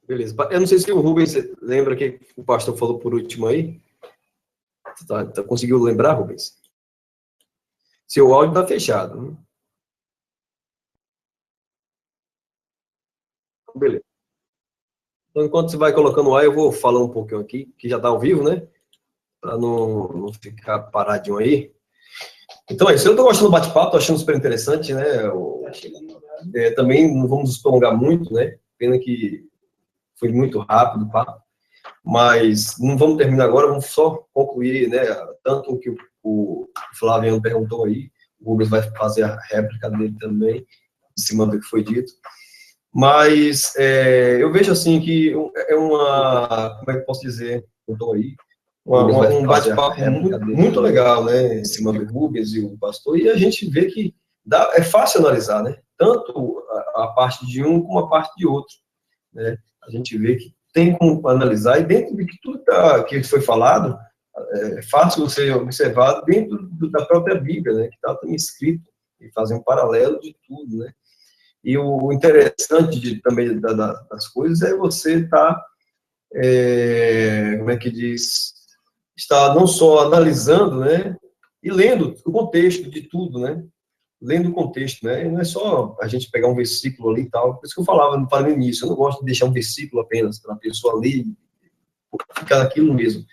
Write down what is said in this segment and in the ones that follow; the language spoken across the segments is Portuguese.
Beleza. Eu não sei se o Rubens lembra que o pastor falou por último aí. Conseguiu lembrar, Rubens? Seu áudio está fechado. Né? Beleza. Então, enquanto você vai colocando o ar, eu vou falar um pouquinho aqui, que já está ao vivo, né? Para não ficar paradinho aí. Então é isso. Eu estou gostando do bate-papo, estou achando super interessante, né? Também não vamos nos prolongar muito, né? Pena que foi muito rápido o papo. Mas não vamos terminar agora, vamos só concluir, né? Tanto o que o Flaviano perguntou aí, o Rubens vai fazer a réplica dele também, em cima do que foi dito. Mas eu vejo assim que é uma, como é que eu posso dizer, eu estou aí, um bate-papo muito legal, né, em cima do Rubens e o pastor, e a gente vê que é fácil analisar, né, tanto a parte de um como a parte de outro, né, a gente vê que tem como analisar, e dentro de tudo que foi falado, é fácil você observar dentro da própria Bíblia, né, que está também escrito, e fazer um paralelo de tudo, né. E o interessante também das coisas é você estar, como é que diz, estar não só analisando, né, e lendo o contexto de tudo, né, lendo o contexto, né, e não é só a gente pegar um versículo ali e tal, por isso que eu falava no início, eu não gosto de deixar um versículo apenas para a pessoa ler e ficar naquilo mesmo.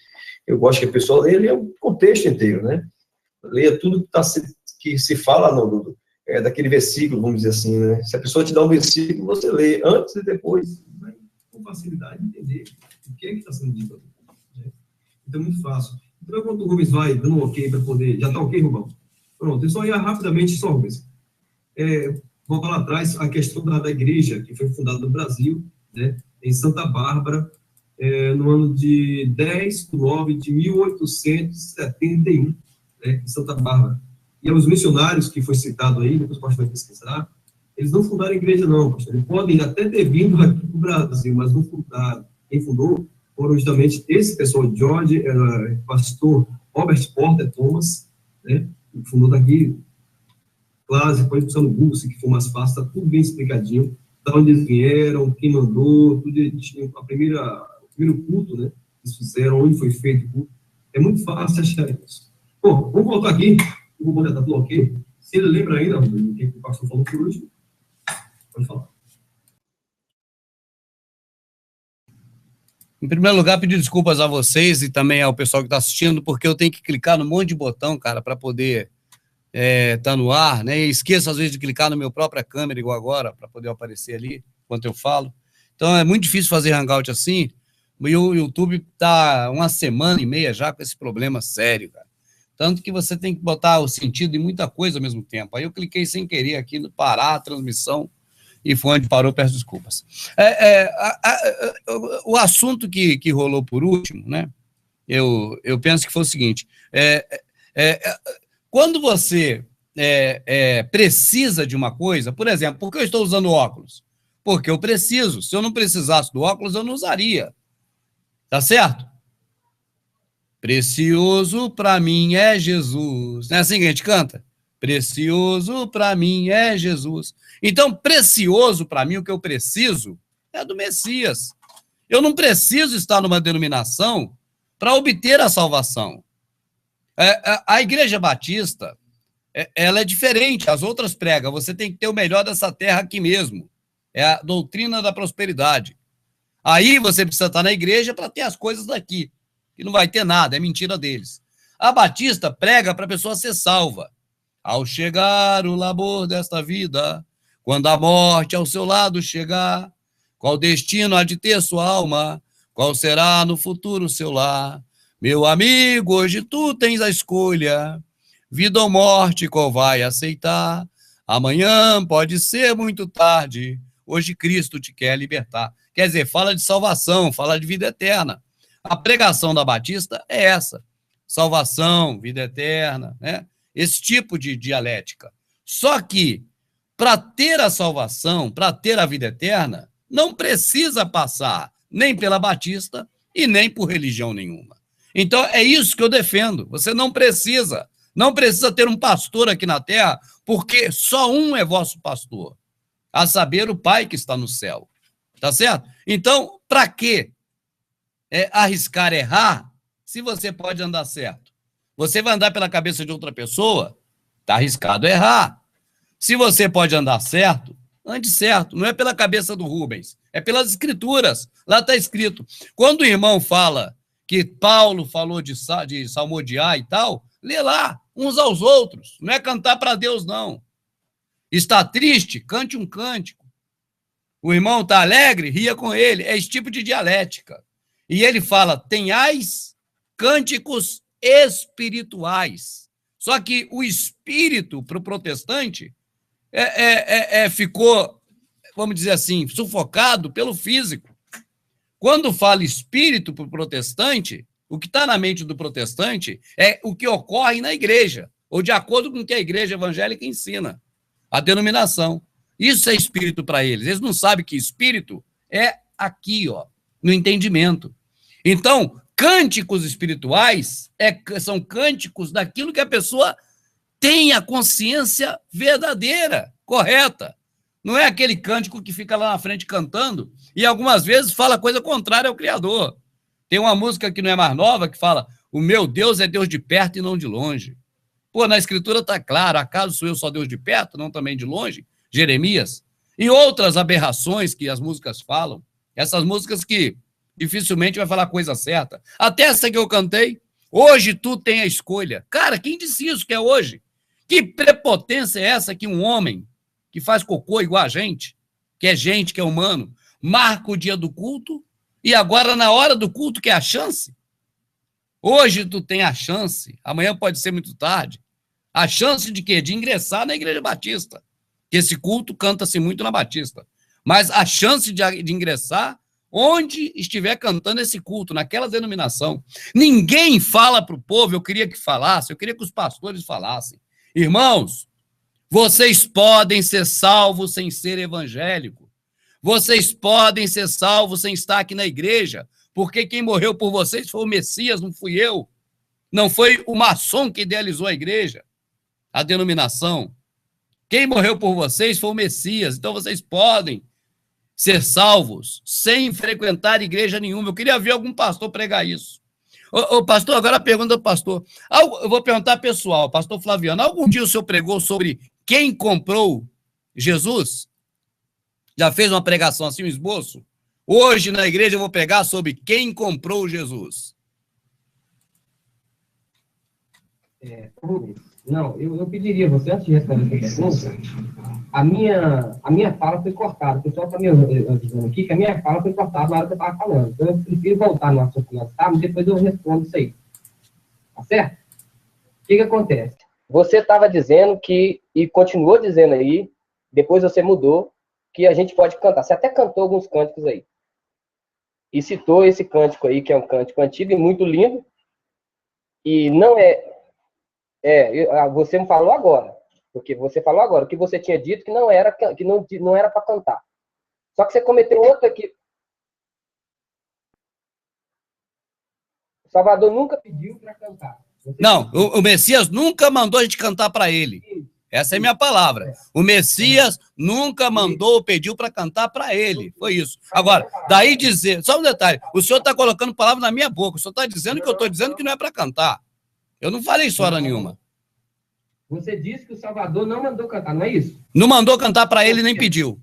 Eu gosto que a pessoa leia o contexto inteiro, né, leia tudo que se fala daquele versículo, vamos dizer assim, né? Se a pessoa te dá um versículo, você lê antes e depois, vai com facilidade entender o que é que está sendo dito ali. Né? Então, é muito fácil. Então, quando o Rubens vai dando um ok para poder... Já está ok, Rubão? Pronto, eu só ia rapidamente, só, Rubens. Voltar lá atrás, a questão da igreja, que foi fundada no Brasil, né, em Santa Bárbara, no ano de 10/9/1871, né, em Santa Bárbara. E os missionários que foi citado aí, depois pode pesquisar, eles não fundaram a igreja, não, pastor. Eles podem até ter vindo aqui para o Brasil, mas não fundaram. Quem fundou foram justamente esse pessoal, George, pastor Robert Porter Thomas, né, que fundou daqui. Claro, você pode buscar no Google, se for mais fácil, está tudo bem explicadinho, da onde eles vieram, quem mandou, tudo, o primeiro culto, né, eles fizeram, onde foi feito o culto. É muito fácil achar isso. Bom, vamos voltar aqui. O Rubão já está tudo ok. Se ele lembra ainda, o que o pastor falou por último, pode falar. Em primeiro lugar, pedir desculpas a vocês e também ao pessoal que está assistindo, porque eu tenho que clicar num monte de botão, cara, para poder estar no ar, né? E esqueço, às vezes, de clicar na minha própria câmera, igual agora, para poder aparecer ali, enquanto eu falo. Então, é muito difícil fazer hangout assim, e o YouTube está 1 semana e meia já com esse problema sério, cara. Tanto que você tem que botar o sentido em muita coisa ao mesmo tempo. Aí eu cliquei sem querer aqui no parar a transmissão e foi onde parou, peço desculpas. O assunto que rolou por último, né? Eu penso que foi o seguinte: quando você precisa de uma coisa, por exemplo, por que eu estou usando óculos? Porque eu preciso. Se eu não precisasse do óculos, eu não usaria. Tá certo? Precioso para mim é Jesus. Não é assim que a gente canta? Precioso para mim é Jesus. Então, precioso para mim, o que eu preciso é do Messias. Eu não preciso estar numa denominação para obter a salvação. A Igreja Batista, ela é diferente. As outras pregam, você tem que ter o melhor dessa terra aqui mesmo. É a doutrina da prosperidade. Aí você precisa estar na igreja para ter as coisas daqui. Que não vai ter nada, é mentira deles. A Batista prega para a pessoa ser salva. Ao chegar o labor desta vida, quando a morte ao seu lado chegar, qual destino há de ter sua alma? Qual será no futuro seu lar? Meu amigo, hoje tu tens a escolha, vida ou morte, qual vai aceitar? Amanhã pode ser muito tarde, hoje Cristo te quer libertar. Quer dizer, fala de salvação, fala de vida eterna. A pregação da Batista é essa, salvação, vida eterna, né? Esse tipo de dialética. Só que, para ter a salvação, para ter a vida eterna, não precisa passar nem pela Batista e nem por religião nenhuma. Então, é isso que eu defendo. Você não precisa ter um pastor aqui na terra, porque só um é vosso pastor, a saber, o Pai que está no céu. Tá certo? Então, para que arriscar errar se você pode andar certo? Você vai andar pela cabeça de outra pessoa, tá arriscado errar. Se você pode andar certo, ande certo. Não é pela cabeça do Rubens, é pelas escrituras. Lá está escrito. Quando o irmão fala que Paulo falou de salmodiar e tal, lê lá, uns aos outros. Não é cantar para Deus, não. Está triste? Cante um cântico. O irmão está alegre? Ria com ele. É esse tipo de dialética. E ele fala, tenhais cânticos espirituais. Só que o espírito, para o protestante, ficou, vamos dizer assim, sufocado pelo físico. Quando fala espírito para o protestante, o que está na mente do protestante é o que ocorre na igreja, ou de acordo com o que a igreja evangélica ensina, a denominação. Isso é espírito para eles. Eles não sabem que espírito é aqui, ó, no entendimento. Então, cânticos espirituais são cânticos daquilo que a pessoa tem a consciência verdadeira, correta. Não é aquele cântico que fica lá na frente cantando e algumas vezes fala coisa contrária ao Criador. Tem uma música que não é mais nova que fala, o meu Deus é Deus de perto e não de longe. Pô, na Escritura está claro, acaso sou eu só Deus de perto, não também de longe? Jeremias. E outras aberrações que as músicas falam, essas músicas que dificilmente vai falar coisa certa. Até essa que eu cantei, hoje tu tem a escolha. Cara, quem disse isso que é hoje? Que prepotência é essa que um homem que faz cocô igual a gente, que é humano, marca o dia do culto e agora na hora do culto que é a chance? Hoje tu tem a chance, amanhã pode ser muito tarde, a chance de quê? De ingressar na Igreja Batista, que esse culto canta-se muito na Batista, mas a chance de ingressar onde estiver cantando esse culto, naquela denominação. Ninguém fala para o povo, eu queria que falasse, eu queria que os pastores falassem. Irmãos, vocês podem ser salvos sem ser evangélico. Vocês podem ser salvos sem estar aqui na igreja, porque quem morreu por vocês foi o Messias, não fui eu. Não foi o maçom que idealizou a igreja, a denominação. Quem morreu por vocês foi o Messias. Então vocês podem ser salvos sem frequentar igreja nenhuma. Eu queria ver algum pastor pregar isso. Ô, pastor, agora a pergunta do pastor. Eu vou perguntar pessoal, pastor Flaviano, algum dia o senhor pregou sobre quem comprou Jesus? Já fez uma pregação assim, um esboço? Hoje na igreja eu vou pregar sobre quem comprou Jesus. Não, eu pediria você, antes de responder essa pergunta, a minha fala foi cortada. O pessoal está me dizendo aqui que a minha fala foi cortada na hora que eu estava falando. Então, eu prefiro voltar no assunto que nós estávamos, depois eu respondo isso aí. Tá certo? O que acontece? Você estava dizendo que, e continuou dizendo aí, depois você mudou, que a gente pode cantar. Você até cantou alguns cânticos aí. E citou esse cântico aí, que é um cântico antigo e muito lindo. E não você me falou agora. Porque você falou agora, o que você tinha dito que não era para cantar. Só que você cometeu outra aqui. O Salvador nunca pediu para cantar. Não, o Messias nunca mandou a gente cantar para ele. Essa é a minha palavra. O Messias nunca mandou, pediu para cantar para ele. Foi isso. Agora, daí dizer, só um detalhe, o senhor está colocando palavra na minha boca, o senhor está dizendo que eu estou dizendo que não é para cantar. Eu não falei isso hora nenhuma. Você disse que o Salvador não mandou cantar, não é isso? Não mandou cantar para ele, nem pediu.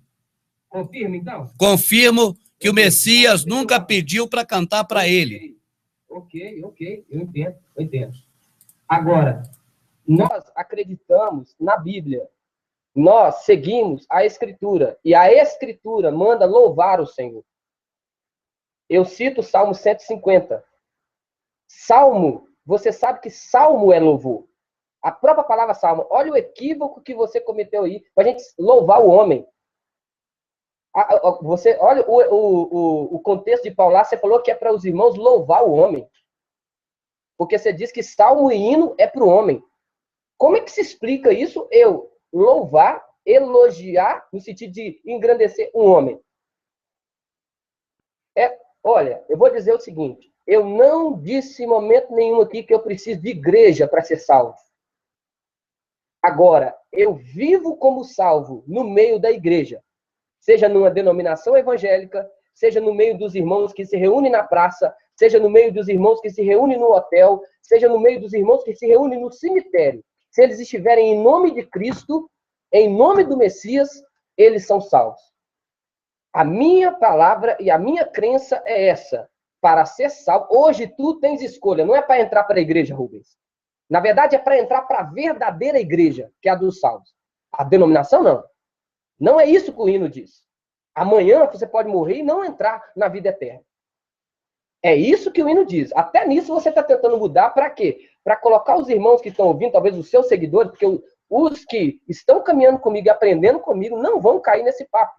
Confirma, então? Confirmo que o Messias nunca pediu para cantar para ele. Ok, eu entendo. Agora, nós acreditamos na Bíblia. Nós seguimos a Escritura. E a Escritura manda louvar o Senhor. Eu cito o Salmo 150. Salmo, você sabe que salmo é louvor. A própria palavra salmo. Olha o equívoco que você cometeu aí para a gente louvar o homem. Você olha o contexto de Paulo lá, você falou que é para os irmãos louvar o homem. Porque você diz que salmo e hino é para o homem. Como é que se explica isso? Eu louvar, elogiar, no sentido de engrandecer um homem. Olha, eu vou dizer o seguinte. Eu não disse em momento nenhum aqui que eu preciso de igreja para ser salvo. Agora, eu vivo como salvo no meio da igreja. seja numa denominação evangélica, seja no meio dos irmãos que se reúnem na praça, seja no meio dos irmãos que se reúnem no hotel, seja no meio dos irmãos que se reúnem no cemitério. Se eles estiverem em nome de Cristo, em nome do Messias, eles são salvos. A minha palavra e a minha crença é essa. Para ser salvo, hoje tu tens escolha. Não é para entrar para a igreja, Rubens. Na verdade, é para entrar para a verdadeira igreja, que é a dos salvos. A denominação, não. Não é isso que o hino diz. Amanhã você pode morrer e não entrar na vida eterna. É isso que o hino diz. Até nisso você está tentando mudar para quê? Para colocar os irmãos que estão ouvindo, talvez os seus seguidores, porque os que estão caminhando comigo e aprendendo comigo não vão cair nesse papo.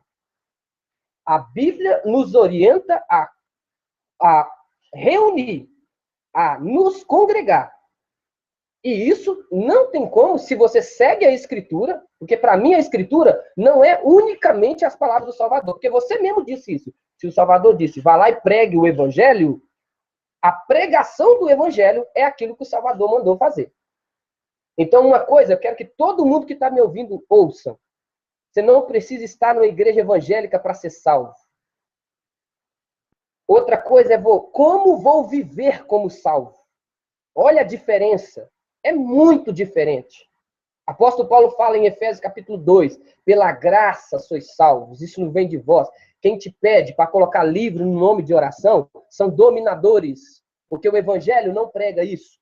A Bíblia nos orienta a reunir, a nos congregar. E isso não tem como se você segue a Escritura, porque para mim a Escritura não é unicamente as palavras do Salvador, porque você mesmo disse isso. Se o Salvador disse, vá lá e pregue o Evangelho, a pregação do Evangelho é aquilo que o Salvador mandou fazer. Então, uma coisa, eu quero que todo mundo que está me ouvindo ouça. Você não precisa estar numa igreja evangélica para ser salvo. Outra coisa é como vou viver como salvo. Olha a diferença. É muito diferente. Apóstolo Paulo fala em Efésios capítulo 2, pela graça sois salvos, isso não vem de vós. Quem te pede para colocar livro no nome de oração são dominadores, porque o evangelho não prega isso.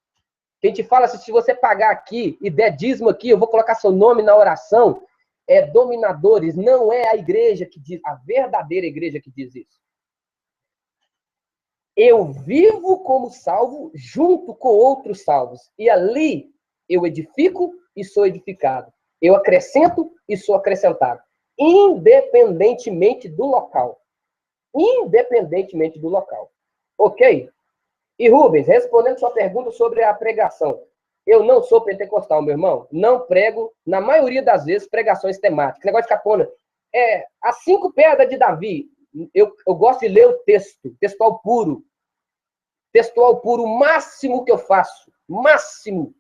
Quem te fala, se você pagar aqui e der dízimo aqui, eu vou colocar seu nome na oração, é dominadores, não é a igreja que diz, a verdadeira igreja que diz isso. Eu vivo como salvo junto com outros salvos. E ali eu edifico e sou edificado. Eu acrescento e sou acrescentado. Independentemente do local. Independentemente do local. Ok? E Rubens, respondendo sua pergunta sobre a pregação. Eu não sou pentecostal, meu irmão. Não prego, na maioria das vezes, pregações temáticas. Negócio de capona. As 5 pedras de Davi. Eu gosto de ler o texto, textual puro. Textual puro, o máximo que eu faço, máximo,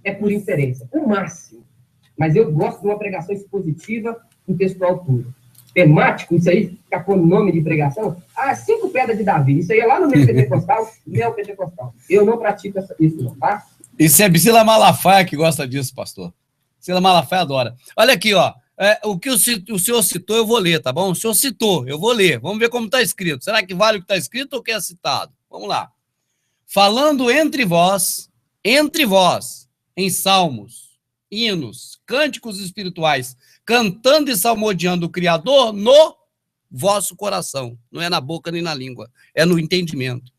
é por inferência, o máximo. Mas eu gosto de uma pregação expositiva com textual puro. Temático, isso aí, fica com o nome de pregação, 5 pedras de Davi. Isso aí é lá no meu pentecostal, neopentecostal. Eu não pratico isso não, tá? Isso é Priscila Malafaia que gosta disso, pastor. Priscila Malafaia adora. Olha aqui, ó. O que o senhor citou, eu vou ler, tá bom? O senhor citou, eu vou ler. Vamos ver como está escrito. Será que vale o que está escrito ou o que é citado? Vamos lá. Falando entre vós, em salmos, hinos, cânticos espirituais, cantando e salmodiando o Criador no vosso coração. Não é na boca nem na língua, é no entendimento.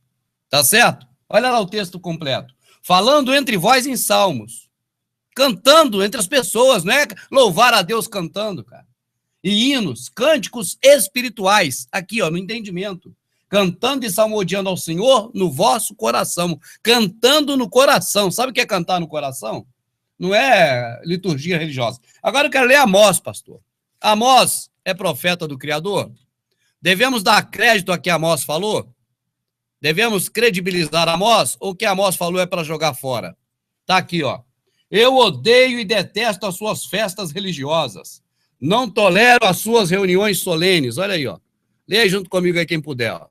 Tá certo? Olha lá o texto completo. Falando entre vós em salmos, cantando entre as pessoas, não é louvar a Deus cantando, cara. E hinos, cânticos espirituais, aqui, ó, no entendimento. Cantando e salmodiando ao Senhor no vosso coração. Cantando no coração. Sabe o que é cantar no coração? Não é liturgia religiosa. Agora eu quero ler Amós, pastor. Amós é profeta do Criador? Devemos dar crédito a que Amós falou? Devemos credibilizar Amós? Ou o que Amós falou é para jogar fora? Tá aqui, ó. Eu odeio e detesto as suas festas religiosas. Não tolero as suas reuniões solenes. Olha aí, ó. Leia junto comigo aí quem puder, ó.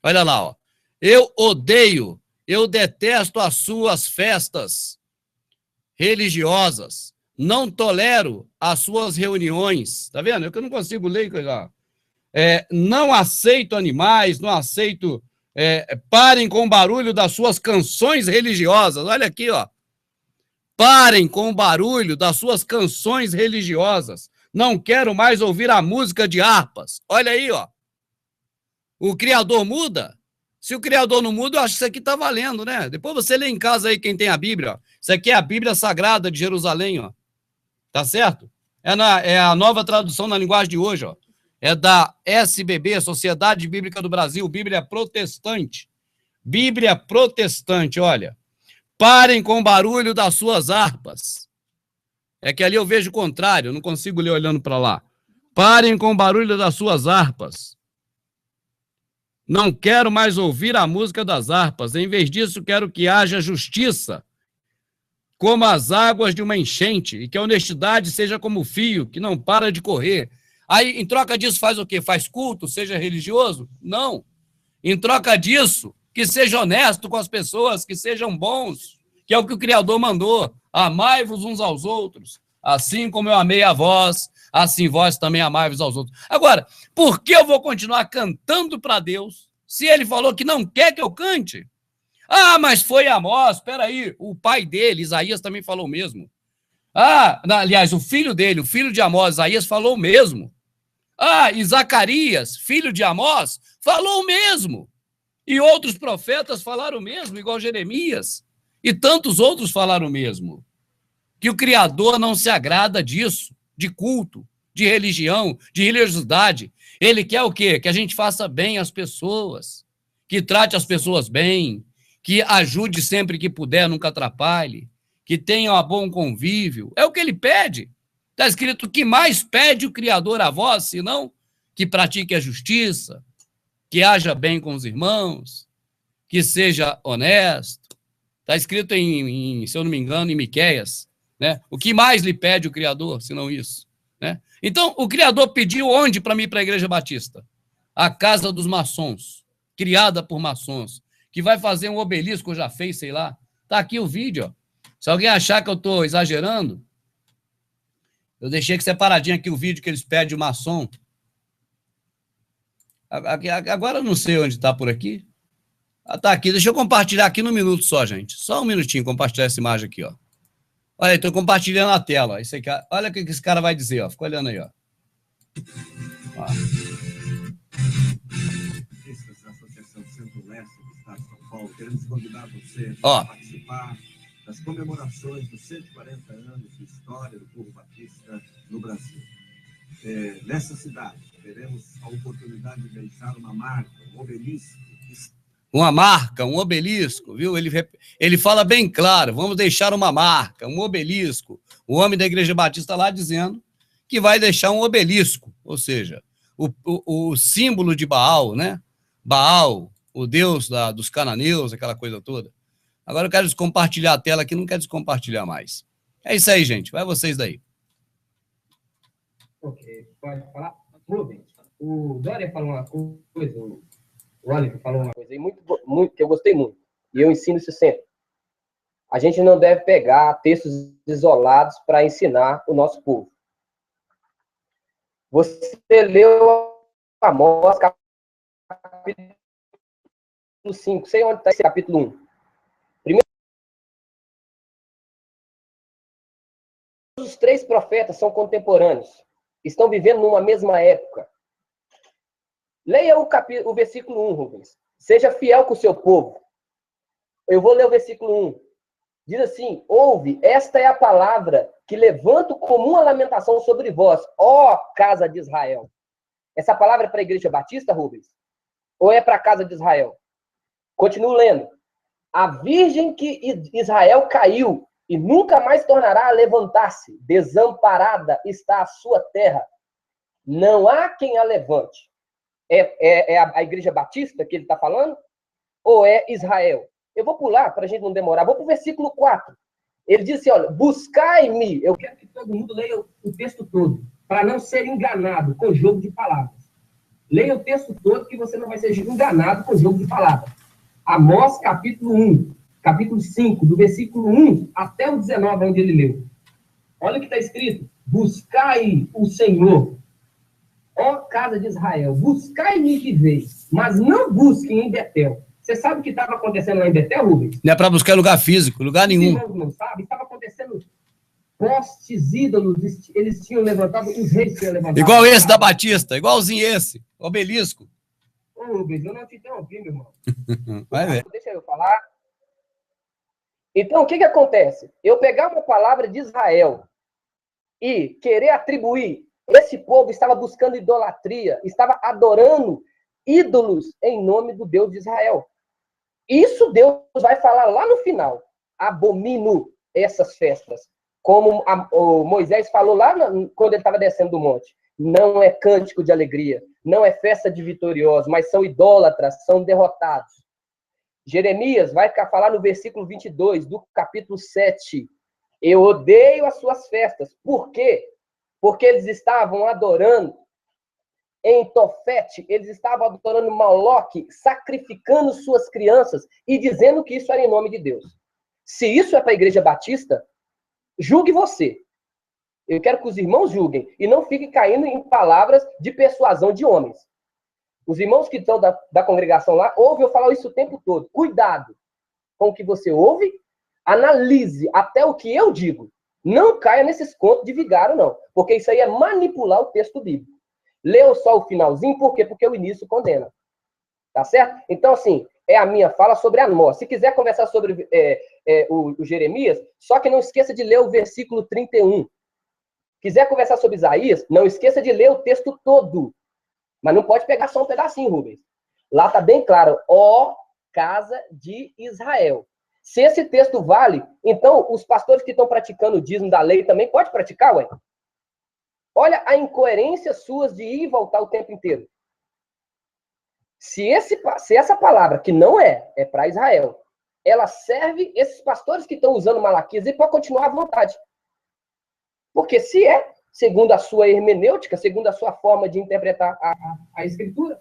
Olha lá, ó. Eu odeio, eu detesto as suas festas religiosas. Não tolero as suas reuniões. Tá vendo? É que eu não consigo ler. Não aceito animais, não aceito... parem com o barulho das suas canções religiosas. Olha aqui, ó. Parem com o barulho das suas canções religiosas. Não quero mais ouvir a música de harpas. Olha aí, ó. O Criador muda? Se o Criador não muda, eu acho que isso aqui tá valendo, né? Depois você lê em casa aí quem tem a Bíblia, ó. Isso aqui é a Bíblia Sagrada de Jerusalém, ó. Tá certo? É a nova tradução na linguagem de hoje, ó. É da SBB, Sociedade Bíblica do Brasil, Bíblia Protestante. Bíblia Protestante, olha. Parem com o barulho das suas harpas. É que ali eu vejo o contrário, eu não consigo ler olhando para lá. Parem com o barulho das suas harpas. Não quero mais ouvir a música das harpas. Em vez disso, quero que haja justiça, como as águas de uma enchente, e que a honestidade seja como o fio, que não para de correr. Aí, em troca disso, faz o quê? Faz culto, seja religioso? Não. Em troca disso, que seja honesto com as pessoas, que sejam bons, que é o que o Criador mandou. Amai-vos uns aos outros, assim como eu amei a vós, assim vós também amai-vos aos outros. Agora, por que eu vou continuar cantando para Deus, se ele falou que não quer que eu cante? Ah, mas foi Amós, espera aí, o pai dele, Isaías, também falou o mesmo. Ah, aliás, o filho dele, o filho de Amós, Isaías, falou o mesmo. Ah, e Zacarias, filho de Amós, falou o mesmo. E outros profetas falaram o mesmo, igual Jeremias. E tantos outros falaram o mesmo. Que o Criador não se agrada disso, de culto, de religião, de religiosidade. Ele quer o quê? Que a gente faça bem às pessoas, que trate as pessoas bem, que ajude sempre que puder, nunca atrapalhe, que tenha um bom convívio. É o que ele pede. Está escrito que mais pede o Criador a vós, senão que pratique a justiça, que haja bem com os irmãos, que seja honesto. Está escrito se eu não me engano, em Miqueias, né? O que mais lhe pede o Criador, senão isso, né? Então, o Criador pediu onde para mim, para a Igreja Batista? A casa dos maçons, criada por maçons, que vai fazer um obelisco, já fez, sei lá. Está aqui o vídeo, ó. Se alguém achar que eu estou exagerando, eu deixei aqui separadinho aqui o vídeo que eles pedem o maçom. Agora eu não sei onde está por aqui. Ah, tá aqui. Deixa eu compartilhar aqui num minuto só, gente. Só um minutinho compartilhar essa imagem aqui, ó. Olha, estou compartilhando a tela. Isso aqui, olha o que esse cara vai dizer, ó. Fica olhando aí, ó. Ó. Da Associação Centro-Leste do Estado de São Paulo, queremos convidar você a participar das comemorações dos 140 anos de história do povo batista no Brasil. Nessa cidade, teremos a oportunidade de deixar uma marca, um obelisco. Uma marca, um obelisco, viu? Ele fala bem claro, vamos deixar uma marca, um obelisco. O homem da Igreja Batista lá dizendo que vai deixar um obelisco, ou seja, o símbolo de Baal, né? Baal, o deus dos cananeus, aquela coisa toda. Agora eu quero descompartilhar a tela aqui, não quero descompartilhar mais. É isso aí, gente. Vai vocês daí. Ok, pode falar? Rubens, o Dória falou uma coisa, o Oliver falou uma coisa muito, que eu gostei muito, e eu ensino isso sempre. A gente não deve pegar textos isolados para ensinar o nosso povo. Você leu Amós, capítulo 5, sei onde está esse capítulo 1. Primeiro, os 3 profetas são contemporâneos, estão vivendo numa mesma época. Leia o versículo 1, Rubens. Seja fiel com o seu povo. Eu vou ler o versículo 1. Diz assim: ouve, esta é a palavra que levanto como uma lamentação sobre vós, ó casa de Israel. Essa palavra é para a Igreja Batista, Rubens? Ou é para a casa de Israel? Continuo lendo. A virgem que Israel caiu e nunca mais tornará a levantar-se. Desamparada está a sua terra. Não há quem a levante. É a Igreja Batista que ele está falando? Ou é Israel? Eu vou pular para a gente não demorar. Vou para o versículo 4. Ele disse, olha, buscai-me. Eu quero que todo mundo leia o texto todo, para não ser enganado com jogo de palavras. Leia o texto todo que você não vai ser enganado com jogo de palavras. Amós, capítulo 1, capítulo 5, do versículo 1 até o 19, onde ele leu. Olha o que está escrito. Buscai o Senhor, ó casa de Israel, buscai-me de vez, mas não busquem em Betel. Você sabe o que estava acontecendo lá em Betel, Rubens? Não é para buscar lugar físico, lugar nenhum. Os irmãos não sabem, estava acontecendo postes, ídolos, eles tinham levantado, os reis tinham levantado. Igual esse da Batista, igualzinho esse, obelisco. Ô, Rubens, eu não te interrompi, meu irmão. Vai ver. Deixa eu falar. Então, o que acontece? Eu pegar uma palavra de Israel e querer atribuir, esse povo estava buscando idolatria, estava adorando ídolos em nome do Deus de Israel. Isso Deus vai falar lá no final. Abomino essas festas. Como o Moisés falou lá quando ele estava descendo do monte. Não é cântico de alegria, não é festa de vitoriosos, mas são idólatras, são derrotados. Jeremias vai falar no versículo 22 do capítulo 7. Eu odeio as suas festas. Por quê? Porque eles estavam adorando em Tofete, eles estavam adorando Moloque, sacrificando suas crianças e dizendo que isso era em nome de Deus. Se isso é para a Igreja Batista, julgue você. Eu quero que os irmãos julguem e não fiquem caindo em palavras de persuasão de homens. Os irmãos que estão da congregação lá, ouvem eu falar isso o tempo todo. Cuidado com o que você ouve, analise até o que eu digo. Não caia nesses contos de vigário, não. Porque isso aí é manipular o texto bíblico. Leu só o finalzinho, por quê? Porque o início condena. Tá certo? Então, assim, é a minha fala sobre Amós. Se quiser conversar sobre o Jeremias, só que não esqueça de ler o versículo 31. Quiser conversar sobre Isaías, não esqueça de ler o texto todo. Mas não pode pegar só um pedacinho, Rubens. Lá está bem claro, ó casa de Israel. Se esse texto vale, então os pastores que estão praticando o dízimo da lei também pode praticar, ué? Olha a incoerência suas de ir e voltar o tempo inteiro. Se essa palavra, que não é para Israel, ela serve esses pastores que estão usando Malaquias e pode continuar à vontade. Porque se é, segundo a sua hermenêutica, segundo a sua forma de interpretar a Escritura.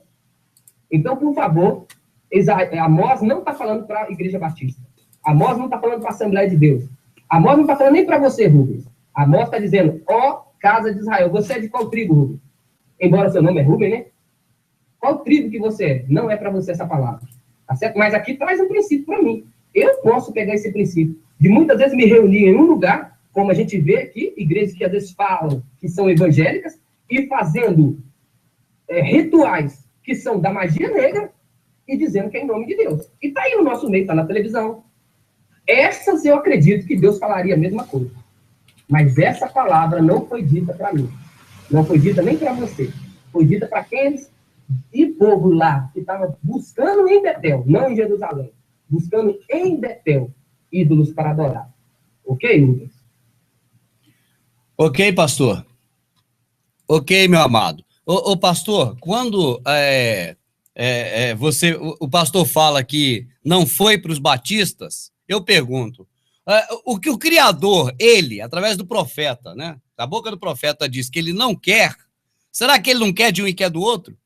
Então, por favor, Amós não está falando para a Igreja Batista. Amós não está falando para a Assembleia de Deus. Amós não está falando nem para você, Rubens. Amós está dizendo, ó casa de Israel. Você é de qual tribo, Rubens? Embora seu nome é Rubens, né? Qual tribo que você é? Não é para você essa palavra. Tá certo? Mas aqui traz um princípio para mim. Eu posso pegar esse princípio de muitas vezes me reunir em um lugar, como a gente vê aqui, igrejas que às vezes falam que são evangélicas, e fazendo rituais que são da magia negra e dizendo que é em nome de Deus. E está aí no nosso meio, está na televisão. Essas eu acredito que Deus falaria a mesma coisa. Mas essa palavra não foi dita para mim. Não foi dita nem para você. Foi dita para aqueles e povo lá que estava buscando em Betel, não em Jerusalém. Buscando em Betel ídolos para adorar. Ok, Lucas? Ok, pastor. Ok, meu amado. Ô pastor, quando o pastor fala que não foi para os batistas, eu pergunto, o que o Criador, ele, através do profeta, né? A boca do profeta diz que ele não quer, será que ele não quer de um e quer do outro?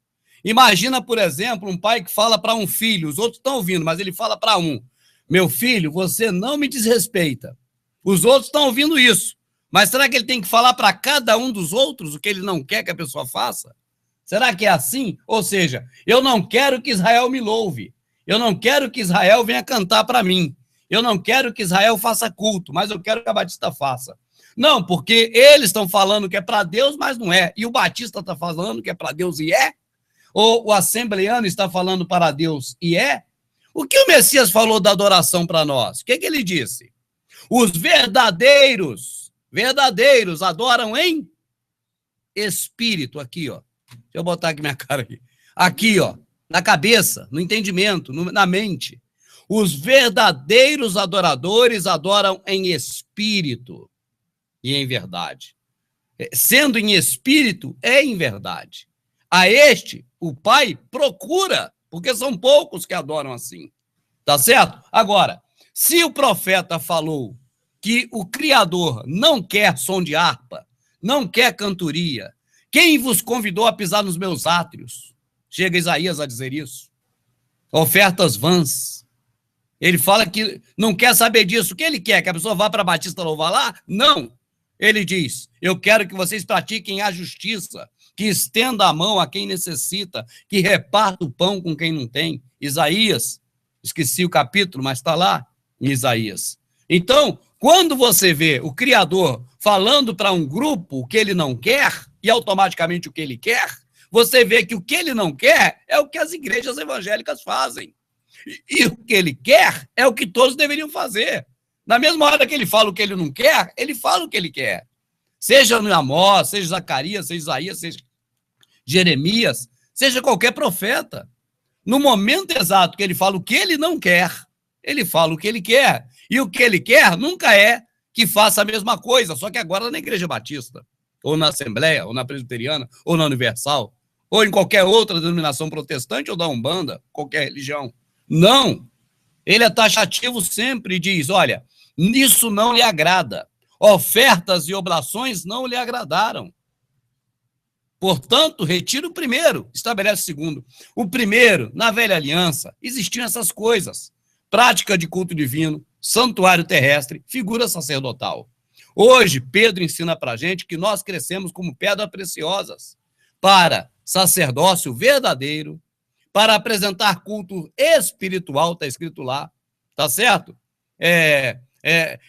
Imagina, por exemplo, um pai que fala para um filho, os outros estão ouvindo, mas ele fala para um, meu filho, você não me desrespeita. Os outros estão ouvindo isso. Mas será que ele tem que falar para cada um dos outros o que ele não quer que a pessoa faça? Será que é assim? Ou seja, eu não quero que Israel me louve. Eu não quero que Israel venha cantar para mim. Eu não quero que Israel faça culto, mas eu quero que a Batista faça. Não, porque eles estão falando que é para Deus, mas não é. E o Batista está falando que é para Deus e é? Ou o assembleano está falando para Deus e é? O que o Messias falou da adoração para nós? O que ele disse? Os verdadeiros adoram em espírito, aqui, ó. Deixa eu botar aqui minha cara aqui. Aqui, ó, na cabeça, no entendimento, na mente. Os verdadeiros adoradores adoram em espírito e em verdade. Sendo em espírito, é em verdade. A este, o Pai procura, porque são poucos que adoram assim. Tá certo? Agora, se o profeta falou que o Criador não quer som de harpa, não quer cantoria, quem vos convidou a pisar nos meus átrios? Chega Isaías a dizer isso. Ofertas vãs. Ele fala que não quer saber disso. O que ele quer? Que a pessoa vá para a Batista louvar lá? Não. Ele diz, eu quero que vocês pratiquem a justiça, que estenda a mão a quem necessita, que reparta o pão com quem não tem. Isaías, esqueci o capítulo, mas está lá em Isaías. Então, quando você vê o Criador falando para um grupo o que ele não quer, e automaticamente o que ele quer, você vê que o que ele não quer é o que as igrejas evangélicas fazem. E o que ele quer é o que todos deveriam fazer. Na mesma hora que ele fala o que ele não quer, ele fala o que ele quer. Seja no Amós, seja Zacarias, seja Isaías, seja Jeremias, seja qualquer profeta. No momento exato que ele fala o que ele não quer, ele fala o que ele quer. E o que ele quer nunca é que faça a mesma coisa, só que agora na Igreja Batista, ou na Assembleia, ou na Presbiteriana, ou na Universal, ou em qualquer outra denominação protestante ou da Umbanda, qualquer religião. Não. Ele é taxativo sempre e diz, olha, nisso não lhe agrada. Ofertas e oblações não lhe agradaram. Portanto, retira o primeiro, estabelece o segundo. O primeiro, na velha aliança, existiam essas coisas. Prática de culto divino, santuário terrestre, figura sacerdotal. Hoje, Pedro ensina para a gente que nós crescemos como pedras preciosas para sacerdócio verdadeiro, para apresentar culto espiritual, está escrito lá, tá certo?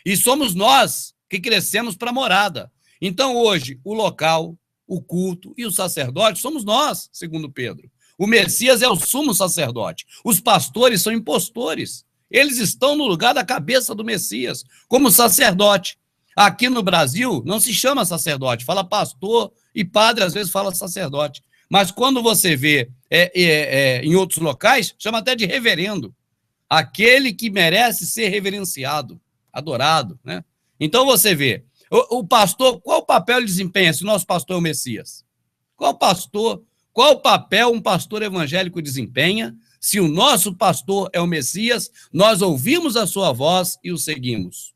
E somos nós que crescemos para a morada. Então, hoje, o local, o culto e o sacerdote somos nós, segundo Pedro. O Messias é o sumo sacerdote. Os pastores são impostores. Eles estão no lugar da cabeça do Messias, como sacerdote. Aqui no Brasil, não se chama sacerdote, fala pastor, e padre às vezes fala sacerdote. Mas quando você vê em outros locais, chama até de reverendo. Aquele que merece ser reverenciado, adorado, né? Então você vê, o pastor, qual papel ele desempenha se o nosso pastor é o Messias? Qual papel um pastor evangélico desempenha se o nosso pastor é o Messias, nós ouvimos a sua voz e o seguimos?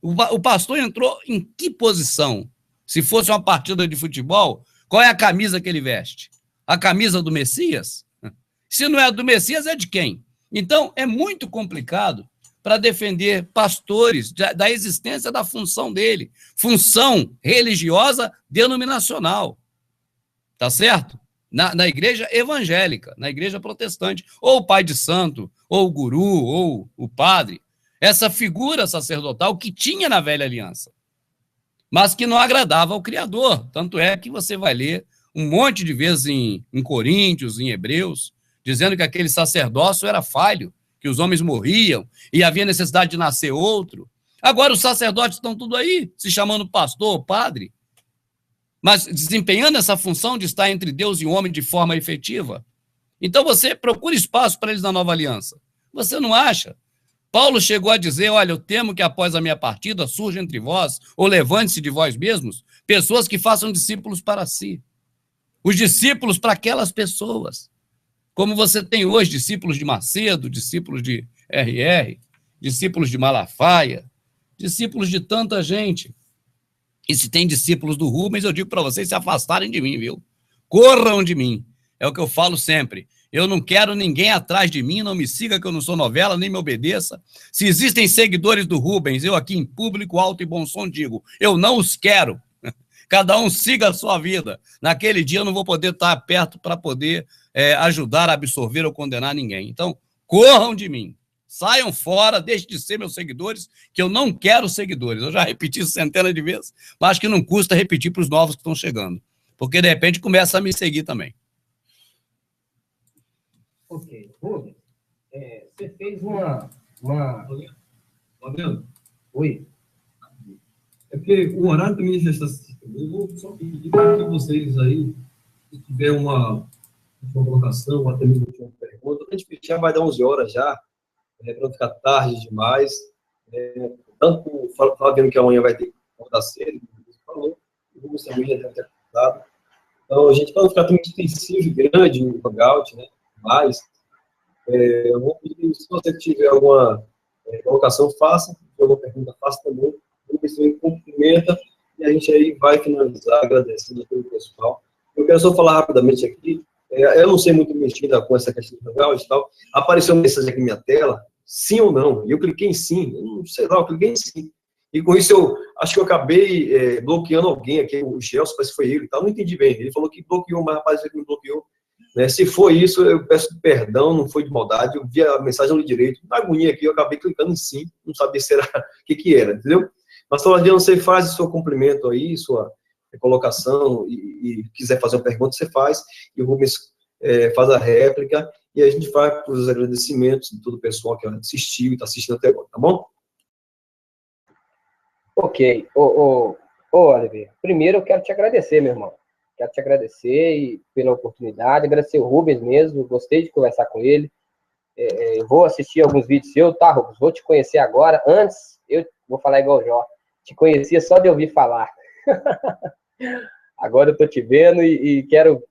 O pastor entrou em que posição? Se fosse uma partida de futebol, qual é a camisa que ele veste? A camisa do Messias? Se não é do Messias, é de quem? Então, é muito complicado para defender pastores da existência da função dele, função religiosa denominacional, tá certo? Na igreja evangélica, na igreja protestante, ou o pai de santo, ou o guru, ou o padre, essa figura sacerdotal que tinha na velha aliança, mas que não agradava ao Criador. Tanto é que você vai ler um monte de vezes em Coríntios, em Hebreus, dizendo que aquele sacerdócio era falho, que os homens morriam e havia necessidade de nascer outro. Agora os sacerdotes estão tudo aí, se chamando pastor ou padre, mas desempenhando essa função de estar entre Deus e o homem de forma efetiva. Então você procura espaço para eles na nova aliança. Você não acha? Paulo chegou a dizer, olha, eu temo que após a minha partida surja entre vós, ou levante-se de vós mesmos, pessoas que façam discípulos para si. Os discípulos para aquelas pessoas. Como você tem hoje discípulos de Macedo, discípulos de RR, discípulos de Malafaia, discípulos de tanta gente. E se tem discípulos do Rubens, eu digo para vocês se afastarem de mim, viu? Corram de mim. É o que eu falo sempre. Eu não quero ninguém atrás de mim, não me siga que eu não sou novela, nem me obedeça. Se existem seguidores do Rubens, eu aqui em público, alto e bom som digo, eu não os quero. Cada um siga a sua vida. Naquele dia eu não vou poder estar perto para poder ajudar a absorver ou condenar ninguém. Então, corram de mim. Saiam fora, deixem de ser meus seguidores, que eu não quero seguidores. Eu já repeti isso centenas de vezes, mas acho que não custa repetir para os novos que estão chegando. Porque, de repente, começa a me seguir também. Ok. Rubens, você fez uma... Fabiano? Oi? É porque o horário também já está... Eu vou só pedir para vocês aí, se tiver uma colocação, ou até mesmo uma pergunta, a gente já vai dar 11 horas já, para não ficar tarde demais. Tanto o Fabiano que amanhã vai ter que acordar cedo, como você falou, o Rubens também já deve ter acordado. Então, a gente, para não ficar tão extensivo e grande no hangout, né? Mas, eu vou pedir, se você tiver alguma colocação, faça. Se tiver alguma pergunta, faça também. O Rubens também cumprimenta e a gente aí vai finalizar agradecendo a todo o pessoal. Eu quero só falar rapidamente aqui. Eu não sei muito mexer com essa questão do hangout e tal. Apareceu uma mensagem aqui na minha tela, sim ou não. E eu cliquei em sim. Eu não sei lá, eu cliquei em sim. E com isso eu acho que eu acabei bloqueando alguém aqui, o Gelson, parece que foi ele e tal. Não entendi bem. Ele falou que bloqueou, mas rapaz, ele me bloqueou. Né? Se foi isso, eu peço perdão, não foi de maldade. Eu vi a mensagem, não li direito. Na agonia aqui, eu acabei clicando em sim. Não sabia se era o que era, entendeu? Mas, Fabiano, você faz o seu cumprimento aí, sua colocação, e quiser fazer uma pergunta, você faz. E o Rubens faz a réplica. E a gente vai para os agradecimentos de todo o pessoal que assistiu e está assistindo até agora, tá bom? Ok. Oliver, primeiro eu quero te agradecer, meu irmão. Quero te agradecer pela oportunidade, agradecer o Rubens mesmo, gostei de conversar com ele. Vou assistir alguns vídeos seus, tá, Rubens? Vou te conhecer agora. Antes, eu vou falar igual o Jó. Te conhecia só de ouvir falar. Agora eu tô te vendo e quero...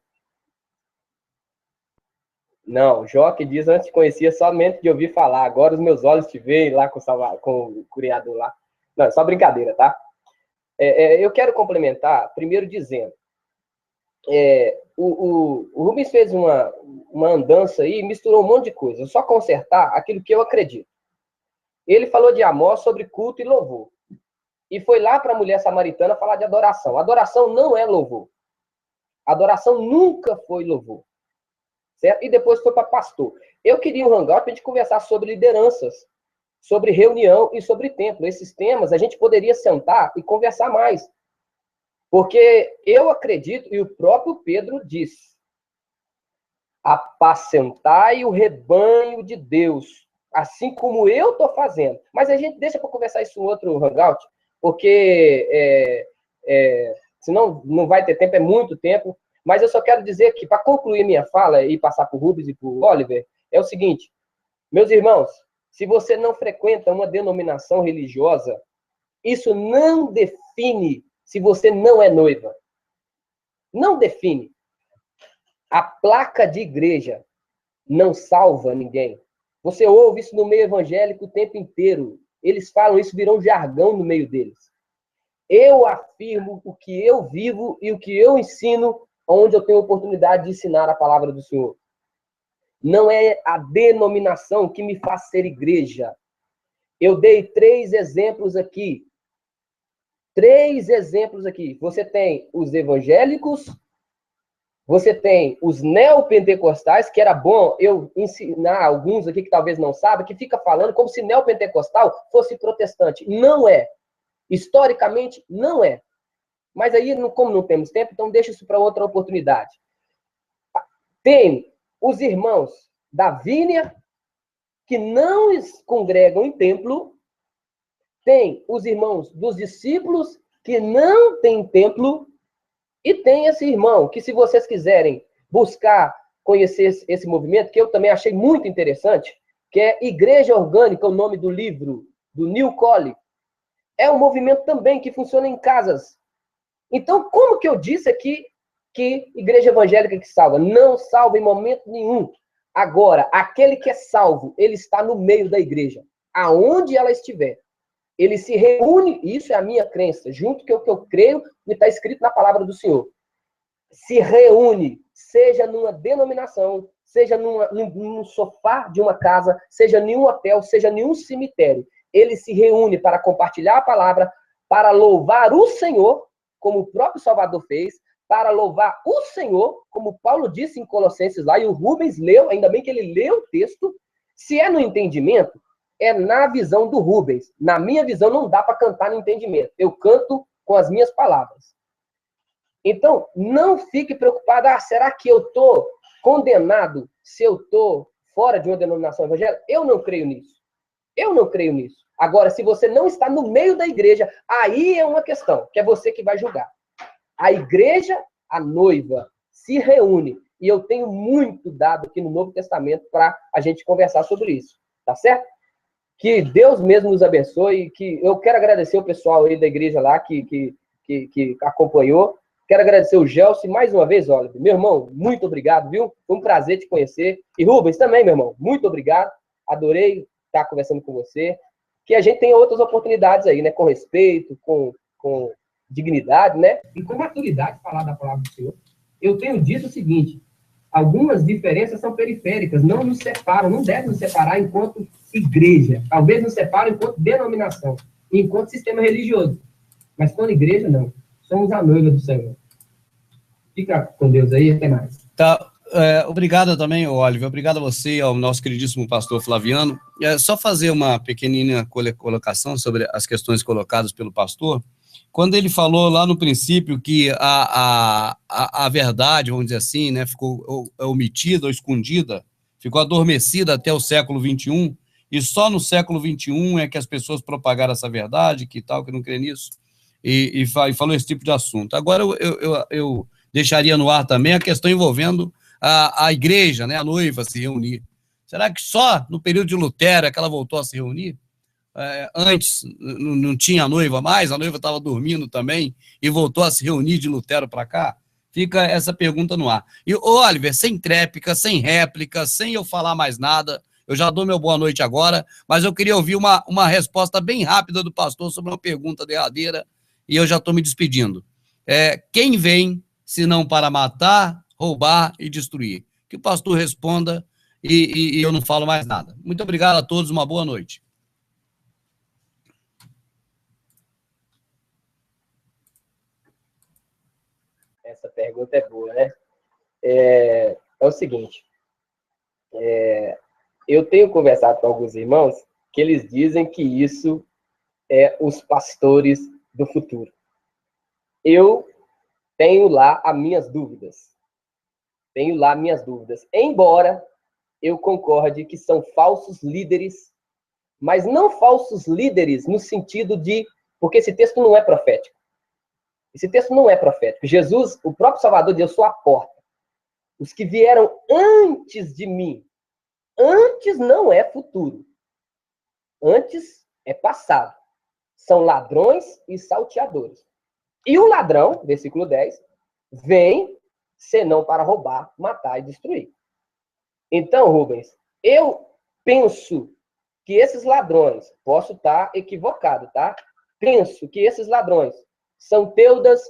Não, o Jó que diz, antes te conhecia somente de ouvir falar. Agora os meus olhos te veem lá com o criador lá. Não, é só brincadeira, tá? Eu quero complementar, primeiro dizendo, O Rubens fez uma andança aí, misturou um monte de coisa. Só consertar aquilo que eu acredito. Ele falou de Amós sobre culto e louvor. E foi lá para a mulher samaritana falar de adoração. Adoração não é louvor. Adoração nunca foi louvor. Certo? E depois foi para pastor. Eu queria um hangout para a gente conversar sobre lideranças, sobre reunião e sobre templo. Esses temas a gente poderia sentar e conversar mais. Porque eu acredito, e o próprio Pedro diz, apacentai o rebanho de Deus, assim como eu estou fazendo. Mas a gente deixa para conversar isso em outro hangout, porque senão não vai ter tempo, é muito tempo. Mas eu só quero dizer que, para concluir minha fala e passar para o Rubens e para o Oliver, é o seguinte, meus irmãos, se você não frequenta uma denominação religiosa, isso não define se você não é noiva. Não define. A placa de igreja não salva ninguém. Você ouve isso no meio evangélico o tempo inteiro. Eles falam isso, virou um jargão no meio deles. Eu afirmo o que eu vivo e o que eu ensino, onde eu tenho oportunidade de ensinar a palavra do Senhor. Não é a denominação que me faz ser igreja. Eu dei 3 exemplos aqui. 3 exemplos aqui. Você tem os evangélicos, você tem os neopentecostais, que era bom eu ensinar alguns aqui que talvez não saibam, que fica falando como se neopentecostal fosse protestante. Não é. Historicamente, não é. Mas aí, como não temos tempo, então deixa isso para outra oportunidade. Tem os irmãos da Vínia, que não congregam em templo. Tem os irmãos dos discípulos, que não têm templo. E tem esse irmão, que se vocês quiserem buscar conhecer esse movimento, que eu também achei muito interessante, que é Igreja Orgânica, o nome do livro, do Neil Colley. É um movimento também que funciona em casas. Então, como que eu disse aqui que igreja evangélica que salva? Não salva em momento nenhum. Agora, aquele que é salvo, ele está no meio da igreja. Aonde ela estiver. Ele se reúne, isso é a minha crença, junto com o que eu creio e está escrito na palavra do Senhor. Se reúne, seja numa denominação, seja num sofá de uma casa, seja em um hotel, seja em um cemitério. Ele se reúne para compartilhar a palavra, para louvar o Senhor, como o próprio Salvador fez, para louvar o Senhor, como Paulo disse em Colossenses lá, e o Rubens leu, ainda bem que ele leu o texto. Se é no entendimento, é na visão do Rubens. Na minha visão, não dá para cantar no entendimento. Eu canto com as minhas palavras. Então, não fique preocupado. Será que eu estou condenado se eu estou fora de uma denominação evangélica? Eu não creio nisso. Eu não creio nisso. Agora, se você não está no meio da igreja, aí é uma questão, que é você que vai julgar. A igreja, a noiva, se reúne. E eu tenho muito dado aqui no Novo Testamento para a gente conversar sobre isso. Tá certo? Que Deus mesmo nos abençoe. Que eu quero agradecer o pessoal aí da igreja lá que acompanhou. Quero agradecer o Gelson mais uma vez, Oliver. Meu irmão, muito obrigado, viu? Foi um prazer te conhecer. E Rubens também, meu irmão, muito obrigado. Adorei estar conversando com você. Que a gente tenha outras oportunidades aí, né? Com respeito, com dignidade, né? E com maturidade falar da palavra do Senhor. Eu tenho dito o seguinte, algumas diferenças são periféricas, não nos separam, não devem nos separar enquanto igreja. Talvez nos separem enquanto denominação, enquanto sistema religioso. Mas quando igreja, não. Somos a noiva do Senhor. Fica com Deus aí, até mais. Tá. Obrigado também, Oliver. Obrigado a você e ao nosso queridíssimo pastor Flaviano. Só fazer uma pequenina colocação sobre as questões colocadas pelo pastor. Quando ele falou lá no princípio que a verdade, vamos dizer assim, né, ficou omitida ou escondida, ficou adormecida até o século XXI, e só no século XXI é que as pessoas propagaram essa verdade, que tal, que não crê nisso, e falou esse tipo de assunto. Agora eu deixaria no ar também a questão envolvendo a igreja, né, a noiva se reunir. Será que só no período de Lutero é que ela voltou a se reunir? Antes não tinha noiva mais, a noiva estava dormindo também e voltou a se reunir de Lutero para cá? Fica essa pergunta no ar. E, Oliver, sem tréplica, sem réplica, sem eu falar mais nada, eu já dou meu boa noite agora, mas eu queria ouvir uma resposta bem rápida do pastor sobre uma pergunta derradeira e eu já estou me despedindo. Quem vem senão para matar, roubar e destruir? Que o pastor responda e eu não falo mais nada. Muito obrigado a todos, uma boa noite. Essa pergunta é boa, né? É o seguinte, eu tenho conversado com alguns irmãos que eles dizem que isso é os pastores do futuro. Eu tenho lá as minhas dúvidas. Embora eu concorde que são falsos líderes, mas não falsos líderes no sentido de... Porque esse texto não é profético. Jesus, o próprio Salvador, diz: eu sou a porta. Os que vieram antes de mim, antes não é futuro. Antes é passado. São ladrões e salteadores. E o ladrão, versículo 10, vem senão para roubar, matar e destruir. Então, Rubens, eu penso que esses ladrões, posso estar equivocado, tá? Penso que esses ladrões são Teudas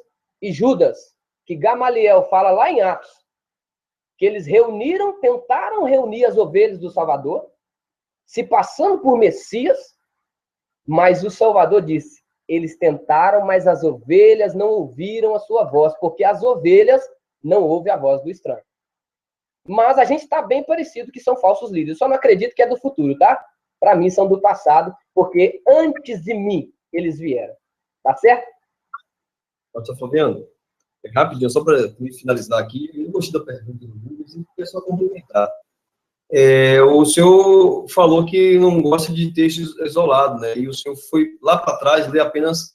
e Judas, que Gamaliel fala lá em Atos, que eles tentaram reunir as ovelhas do Salvador, se passando por Messias, mas o Salvador disse: eles tentaram, mas as ovelhas não ouviram a sua voz, porque as ovelhas não ouvem a voz do estranho. Mas a gente está bem parecido que são falsos líderes. Eu só não acredito que é do futuro, tá? Para mim são do passado, porque antes de mim eles vieram. Tá certo? Pastor Fabiano, rapidinho, só para me finalizar aqui, eu gostei da pergunta do Lucas e queria só complementar. O senhor falou que não gosta de textos isolados, né? E o senhor foi lá para trás ler apenas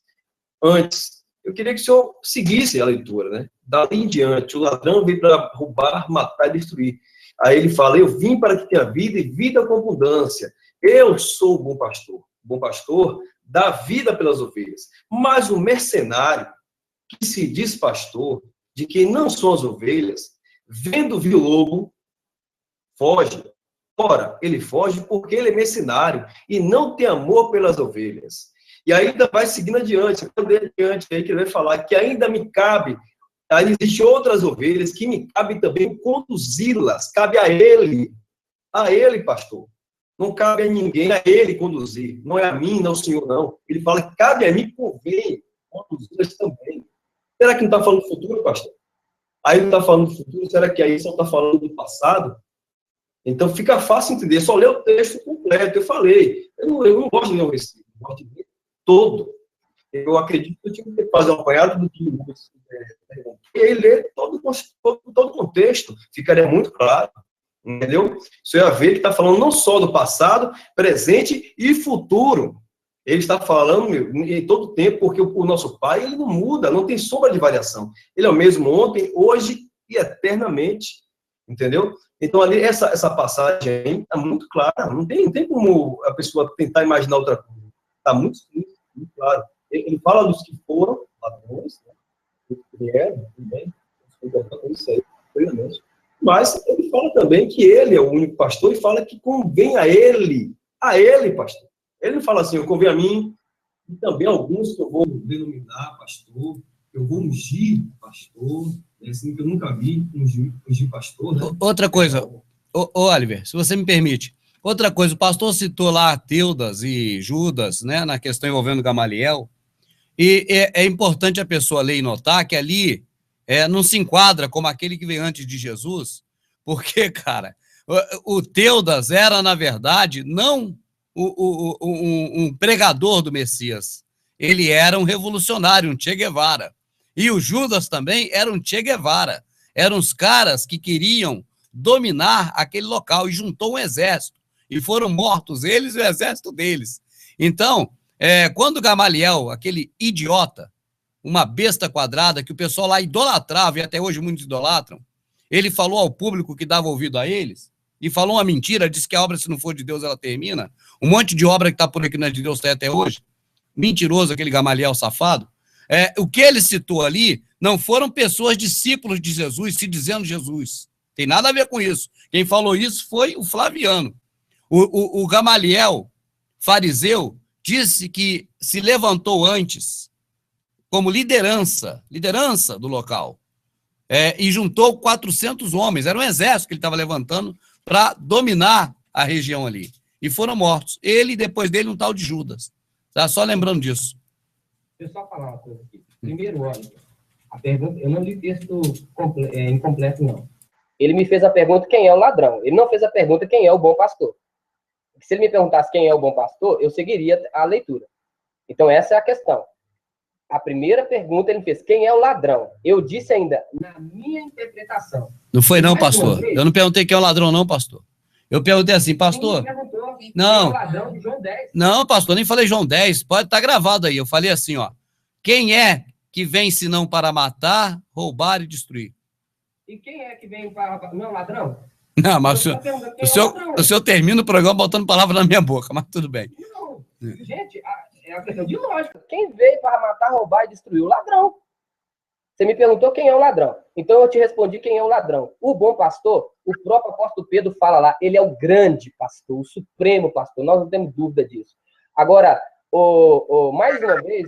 antes. Eu queria que o senhor seguisse a leitura, né? Dali em diante, o ladrão veio para roubar, matar e destruir. Aí ele fala: eu vim para que tenha vida e vida com abundância. Eu sou o bom pastor. O bom pastor dá vida pelas ovelhas. Mas o mercenário, que se diz pastor, de quem não são as ovelhas, vendo vir o lobo, foge. Ora, ele foge porque ele é mercenário e não tem amor pelas ovelhas. E ainda vai seguindo adiante, aí que ele vai falar que ainda me cabe, aí existem outras ovelhas que me cabe também conduzi-las, cabe a ele, pastor. Não cabe a ninguém, a ele conduzir, não é a mim, não, senhor, não. Ele fala que cabe a mim convém conduzi-las também. Será que não está falando do futuro, pastor? Aí não está falando do futuro, será que aí só está falando do passado? Então fica fácil entender, só ler o texto completo. Eu falei, eu não gosto de ler o versículo, eu gosto de ler todo. Eu acredito que eu tinha que fazer um apanhado do que e aí ler todo o contexto, ficaria muito claro, entendeu? Você ia ver que está falando não só do passado, presente e futuro. Ele está falando em todo tempo, porque o nosso Pai, ele não muda, não tem sombra de variação. Ele é o mesmo ontem, hoje e eternamente, entendeu? Então, ali, essa passagem aí está muito clara, não tem como a pessoa tentar imaginar outra coisa. Está muito claro. Ele fala dos que foram ladrões, né? Que vieram, também, isso aí, plenamente. Mas ele fala também que ele é o único pastor e fala que convém a ele, pastor. Ele não fala assim: eu convém a mim, e também alguns que eu vou denominar pastor, que eu vou ungir pastor, é assim que eu nunca vi ungir pastor, né? Outra coisa, Oliver, se você me permite, outra coisa, o pastor citou lá Teudas e Judas, né, na questão envolvendo Gamaliel, e é importante a pessoa ler e notar que ali não se enquadra como aquele que veio antes de Jesus, porque, cara, o Teudas era, na verdade, não um pregador do Messias, ele era um revolucionário, um Che Guevara. E o Judas também era um Che Guevara. Eram os caras que queriam dominar aquele local e juntou um exército. E foram mortos eles e o exército deles. Então, quando Gamaliel, aquele idiota, uma besta quadrada que o pessoal lá idolatrava, e até hoje muitos idolatram, ele falou ao público que dava ouvido a eles, e falou uma mentira, disse que a obra, se não for de Deus, ela termina. Um monte de obra que está por aqui não é de Deus, está até hoje. Mentiroso, aquele Gamaliel safado. O que ele citou ali não foram pessoas discípulos de Jesus, se dizendo Jesus. Tem nada a ver com isso. Quem falou isso foi o Flaviano. O Gamaliel, fariseu, disse que se levantou antes como liderança do local. e juntou 400 homens. Era um exército que ele estava levantando para dominar a região ali. E foram mortos. Ele e depois dele um tal de Judas. Tá? Só lembrando disso. Deixa eu só falar uma coisa aqui. Primeiro, olha, a pergunta, eu não li texto incompleto, não. Ele me fez a pergunta quem é o ladrão. Ele não fez a pergunta quem é o bom pastor. Se ele me perguntasse quem é o bom pastor, eu seguiria a leitura. Então, essa é a questão. A primeira pergunta ele fez, quem é o ladrão? Eu disse ainda, na minha interpretação. Não foi não, pastor. Eu não perguntei quem é o ladrão, não, pastor. Eu perguntei assim, pastor. Não. Quem é o ladrão de João 10? Não, pastor, nem falei João 10. Pode estar gravado aí. Eu falei assim, ó. Quem é que vem senão para matar, roubar e destruir? E quem é que vem para... Não é o ladrão? Não, mas o senhor termina o programa botando palavra na minha boca, mas tudo bem. Não, gente, é uma questão de lógica. Quem veio para matar, roubar e destruir? O ladrão. Você me perguntou quem é o ladrão. Então eu te respondi quem é o ladrão. O bom pastor, o próprio apóstolo Pedro fala lá, ele é o grande pastor, o supremo pastor. Nós não temos dúvida disso. Agora, mais uma vez,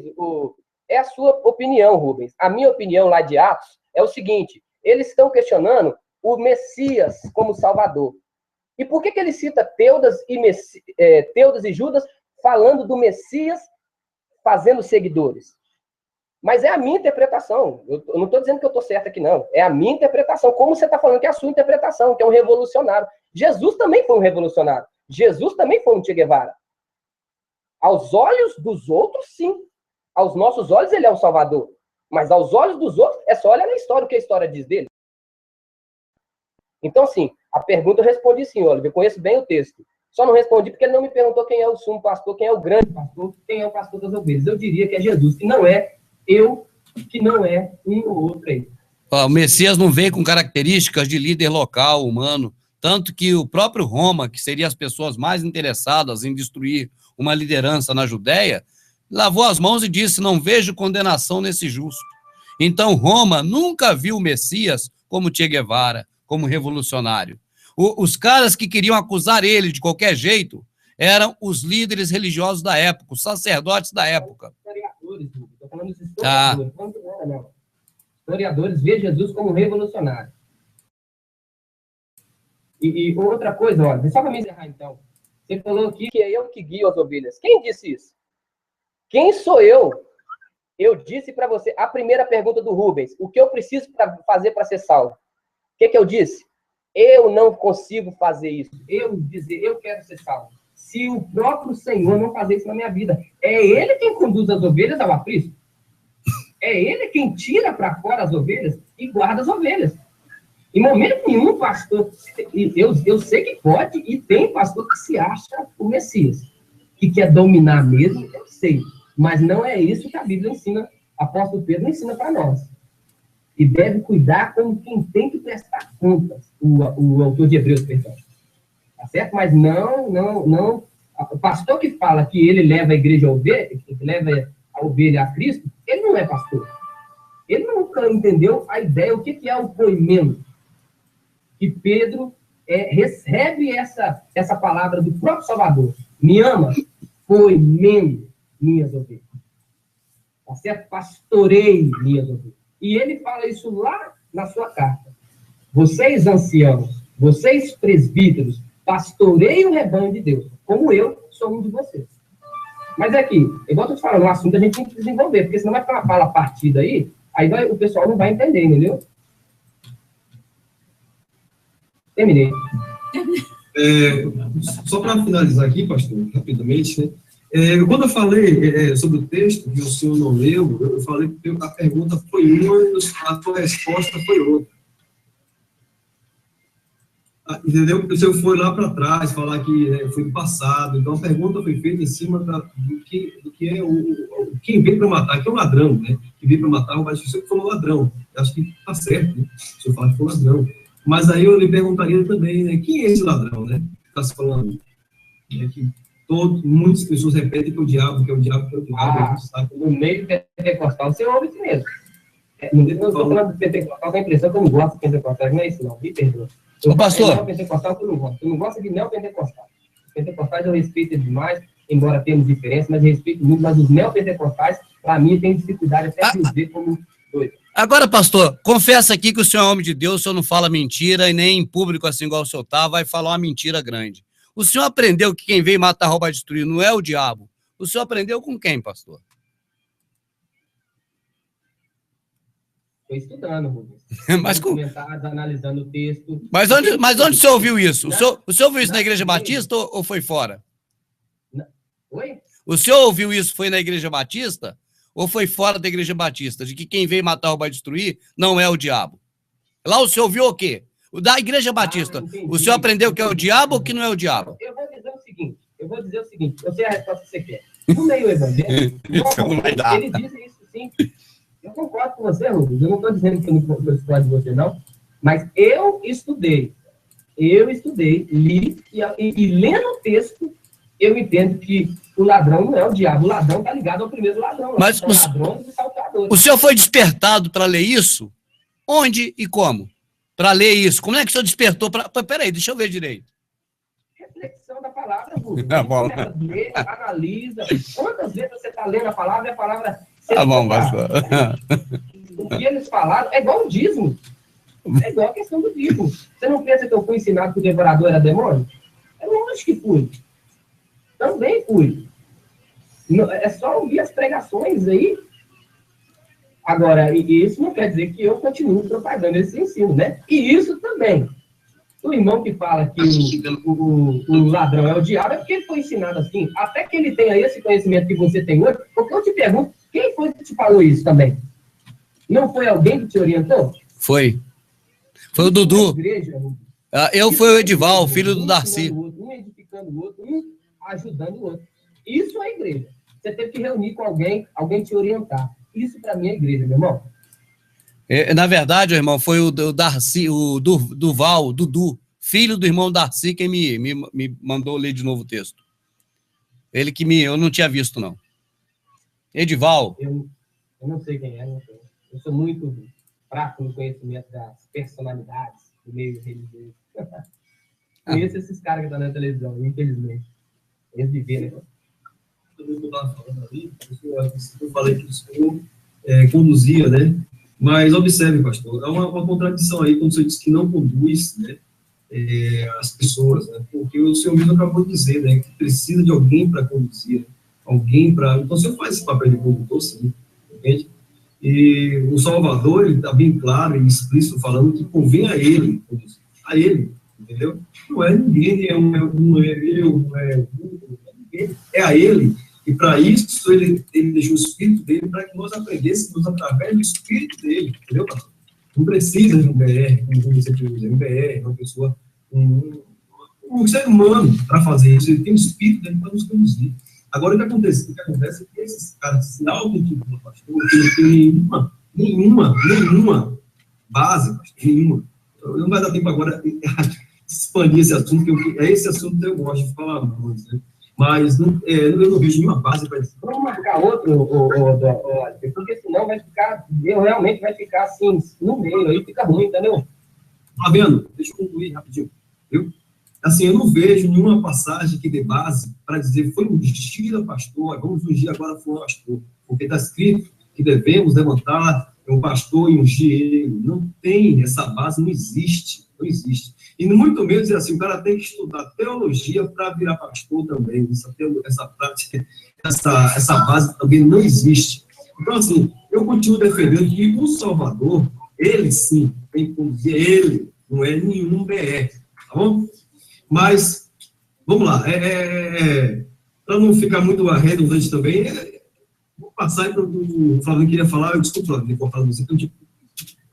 é a sua opinião, Rubens. A minha opinião lá de Atos é o seguinte, eles estão questionando o Messias como Salvador. E por que ele cita Teudas e Judas falando do Messias fazendo seguidores? Mas é a minha interpretação. Eu não estou dizendo que eu estou certo aqui, não. É a minha interpretação. Como você está falando que é a sua interpretação, que é um revolucionário. Jesus também foi um revolucionário. Jesus também foi um Che Guevara. Aos olhos dos outros, sim. Aos nossos olhos, ele é um salvador. Mas aos olhos dos outros, é só olhar na história o que a história diz dele. Então, assim, a pergunta eu respondi sim, Oliver. Eu conheço bem o texto. Só não respondi porque ele não me perguntou quem é o sumo pastor, quem é o grande pastor, quem é o pastor das ovelhas. Eu diria que é Jesus, que não é eu, que não é um ou outro aí. O Messias não veio com características de líder local, humano, tanto que o próprio Roma, que seria as pessoas mais interessadas em destruir uma liderança na Judéia, lavou as mãos e disse, não vejo condenação nesse justo. Então Roma nunca viu o Messias como Che Guevara, como revolucionário. Os caras que queriam acusar ele de qualquer jeito eram os líderes religiosos da época, os sacerdotes da época. Estou falando dos historiadores. Não. Historiadores veem Jesus como revolucionário. E outra coisa, olha, só para me encerrar então. Você falou aqui que é eu que guio as ovelhas. Quem disse isso? Quem sou eu? Eu disse para você, a primeira pergunta do Rubens, o que eu preciso fazer para ser salvo? O que eu disse? Eu não consigo fazer isso. Eu quero ser salvo. Se o próprio Senhor não fazer isso na minha vida, é Ele quem conduz as ovelhas ao aprisco. É Ele quem tira para fora as ovelhas e guarda as ovelhas. Em momento nenhum, pastor, eu sei que pode e tem pastor que se acha o Messias, que quer dominar mesmo, eu sei. Mas não é isso que a Bíblia ensina, apóstolo Pedro ensina para nós. E deve cuidar como quem tem que prestar contas, o autor de Hebreus, perdão. Tá certo? Mas não. O pastor que fala que ele leva a igreja a ovelha, que leva a ovelha a Cristo, ele não é pastor. Ele nunca entendeu a ideia, o que é o poimento. Que Pedro recebe essa palavra do próprio Salvador. Me ama, poimento minhas ovelhas. Tá certo? Pastorei minhas ovelhas. E ele fala isso lá na sua carta. Vocês, anciãos, vocês, presbíteros, pastorei o rebanho de Deus, como eu sou um de vocês. Mas aqui, igual eu estou te falando, o assunto a gente tem que desenvolver, porque senão vai ficar uma fala partida aí o pessoal não vai entender, entendeu? Terminei. Só para finalizar aqui, pastor, rapidamente, né? Quando eu falei sobre o texto que o senhor não leu, eu falei que a pergunta foi uma e a sua resposta foi outra. Entendeu? Porque o senhor foi lá para trás, falar que foi do passado. Então, a pergunta foi feita em cima do que é quem veio para matar, que é o ladrão, né? Que veio para matar, mas o senhor falou ladrão. Eu acho que está certo, né? O senhor fala que foi ladrão. Mas aí eu lhe perguntaria também, né? Quem é esse ladrão, né? Que está se falando. Que muitas pessoas repetem que é o diabo, que é o diabo, que é o diabo. No meio pentecostal, você ouve isso mesmo. Não estou falando de pentecostal, com a impressão que eu não gosto de pentecostal, não é isso, não. Me perdoa. Ô, pastor. Neopentecostal que eu não gosto. Eu não gosto de neopentecostal. Os pentecostais eu respeito demais, embora tenhamos diferença, mas eu respeito muito. Mas os neopentecostais, para mim, tem dificuldade até de ver como doido. Agora, pastor, confessa aqui que o senhor é homem de Deus, o senhor não fala mentira e nem em público, assim igual o senhor tá, vai falar uma mentira grande. O senhor aprendeu que quem veio matar, roubar e destruir não é o diabo. O senhor aprendeu com quem, pastor? Estou estudando, Rubens. Mas com... Comentários, analisando o texto. Mas onde o senhor ouviu isso? O senhor ouviu isso na Igreja Batista ou foi fora? Oi? O senhor ouviu isso, foi na Igreja Batista ou foi fora da Igreja Batista? De que quem veio matar, roubar e destruir não é o diabo. Lá o senhor ouviu o quê? O da Igreja Batista. O senhor aprendeu que é o diabo ou que não é o diabo? Eu vou dizer o seguinte, eu sei a resposta que você quer. No meio evangélico, ele diz isso sim. Eu concordo com você, Rubens. Eu não estou dizendo que eu não discordo de você, não. Mas eu estudei, li, e lendo o texto, eu entendo que o ladrão não é o diabo. O ladrão está ligado ao primeiro ladrão. Mas são ladrões e salteadores. O senhor foi despertado para ler isso? Onde e como? Para ler isso. Como é que o senhor despertou? Peraí, deixa eu ver direito. Reflexão da palavra, Rubens. Tá bom. Lê, analisa. Quantas vezes você está lendo a palavra e a palavra... Tá bom, pastor. O que eles falaram é igual o dízimo. É igual a questão do dízimo. Você não pensa que eu fui ensinado que o devorador era demônio? É lógico que fui. Também fui. É só ouvir as pregações aí. Agora, isso não quer dizer que eu continuo propagando esse ensino, né? E isso também. O irmão que fala que o ladrão é o diabo é porque ele foi ensinado assim. Até que ele tenha esse conhecimento que você tem hoje, porque eu te pergunto, quem foi que te falou isso também? Não foi alguém que te orientou? Foi. Foi o Dudu. Igreja, Eu fui o Edival, filho do Darcy. Um edificando o outro, um ajudando o outro. Isso é igreja. Você teve que reunir com alguém te orientar. Isso para mim é igreja, meu irmão. Na verdade, irmão, foi o Darcy, o Dudu, filho do irmão Darcy, quem me mandou ler de novo o texto. Ele que eu não tinha visto, não. Edival. Eu não sei quem é, não sei. Eu sou muito fraco no conhecimento das personalidades do meio religioso. Conheço esses caras que estão na televisão, infelizmente. Eles viveram, né? Eu falei que o senhor conduzia, né? Mas observe, pastor, há uma contradição aí quando o senhor diz que não conduz, né, as pessoas, né? Porque o senhor mesmo acabou de dizer, né, que precisa de alguém para conduzir, alguém para... Então, o senhor faz esse papel de condutor, sim, entende? E o Salvador, ele está bem claro e explícito falando que convém a ele conduzir, a ele, entendeu? Não é ninguém, não é eu, não é ninguém, é a ele. E para isso, ele deixou o Espírito dele para que nós aprendêssemos através do Espírito dele, entendeu, pastor? Não precisa de um BR, como você diz, um BR, uma pessoa, um ser humano para fazer isso. Ele tem o Espírito dele para nos conduzir. Agora, o que acontece é que esses caras se auto-intitulam, pastor, que não tem nenhuma base, pastor, nenhuma. Não vai dar tempo agora de expandir esse assunto, porque é esse assunto que eu gosto de falar muito, né? Mas eu não vejo nenhuma base para isso. Vamos marcar outro, porque senão realmente vai ficar assim, no meio, aí fica ruim, entendeu? Tá vendo? Deixa eu concluir rapidinho, viu? Assim, eu não vejo nenhuma passagem que dê base para dizer foi ungida pastor, vamos ungir agora foi o pastor, porque está escrito que devemos levantar o pastor e ungir ele. Não tem essa base, não existe. E muito menos dizer assim, o cara tem que estudar teologia para virar pastor também. Essa prática, essa base também não existe. Então, assim, eu continuo defendendo que o Salvador, ele sim, tem que conduzir ele, não é nenhum BR, tá bom? Mas, vamos lá, para não ficar muito redundante também, vou passar para o Flávio que queria falar, eu desculpa, Flávio, vou falar você, eu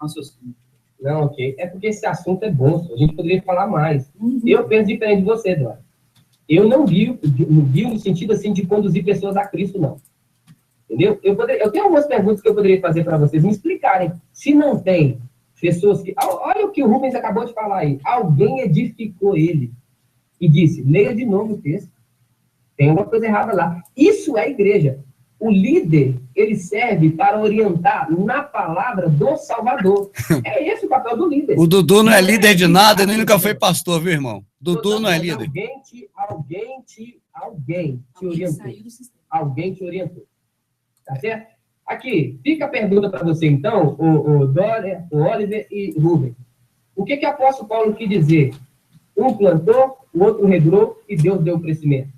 faço assim. Não, ok. É porque esse assunto é bom, a gente poderia falar mais. Eu penso diferente de você, Eduardo. Eu não vi no sentido assim de conduzir pessoas a Cristo, não. Entendeu? Eu tenho algumas perguntas que eu poderia fazer para vocês me explicarem. Se não tem pessoas que... Olha o que o Rubens acabou de falar aí. Alguém edificou ele e disse, leia de novo o texto. Tem uma coisa errada lá. Isso é igreja. O líder, ele serve para orientar na palavra do Salvador. É esse o papel do líder. O Dudu não é líder de nada, nem nunca foi pastor, viu, irmão? Dudu não é líder. Alguém te orientou. Alguém te orientou. Tá certo? Aqui, fica a pergunta para você, então, o Dória, o Oliver e Rubem. O que o apóstolo Paulo quis dizer? Um plantou, o outro regrou e Deus deu o crescimento.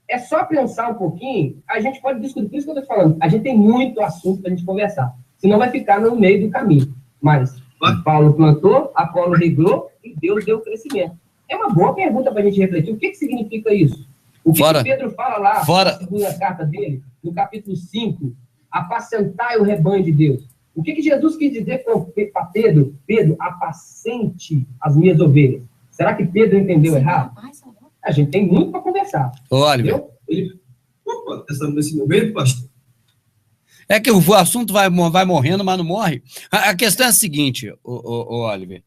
É só pensar um pouquinho, a gente pode discutir, por isso que eu estou falando, a gente tem muito assunto para a gente conversar, senão vai ficar no meio do caminho. Mas Paulo plantou, Apolo regrou e Deus deu o crescimento. É uma boa pergunta para a gente refletir. O que significa isso? O que Pedro fala lá, na segunda carta dele, no capítulo 5, apacentai o rebanho de Deus. O que Jesus quis dizer para Pedro? Pedro, apacente as minhas ovelhas. Será que Pedro entendeu errado? A gente tem muito para conversar. Olha, opa, estamos nesse momento, pastor. É que o assunto vai morrendo, mas não morre. A questão é a seguinte, Oliver.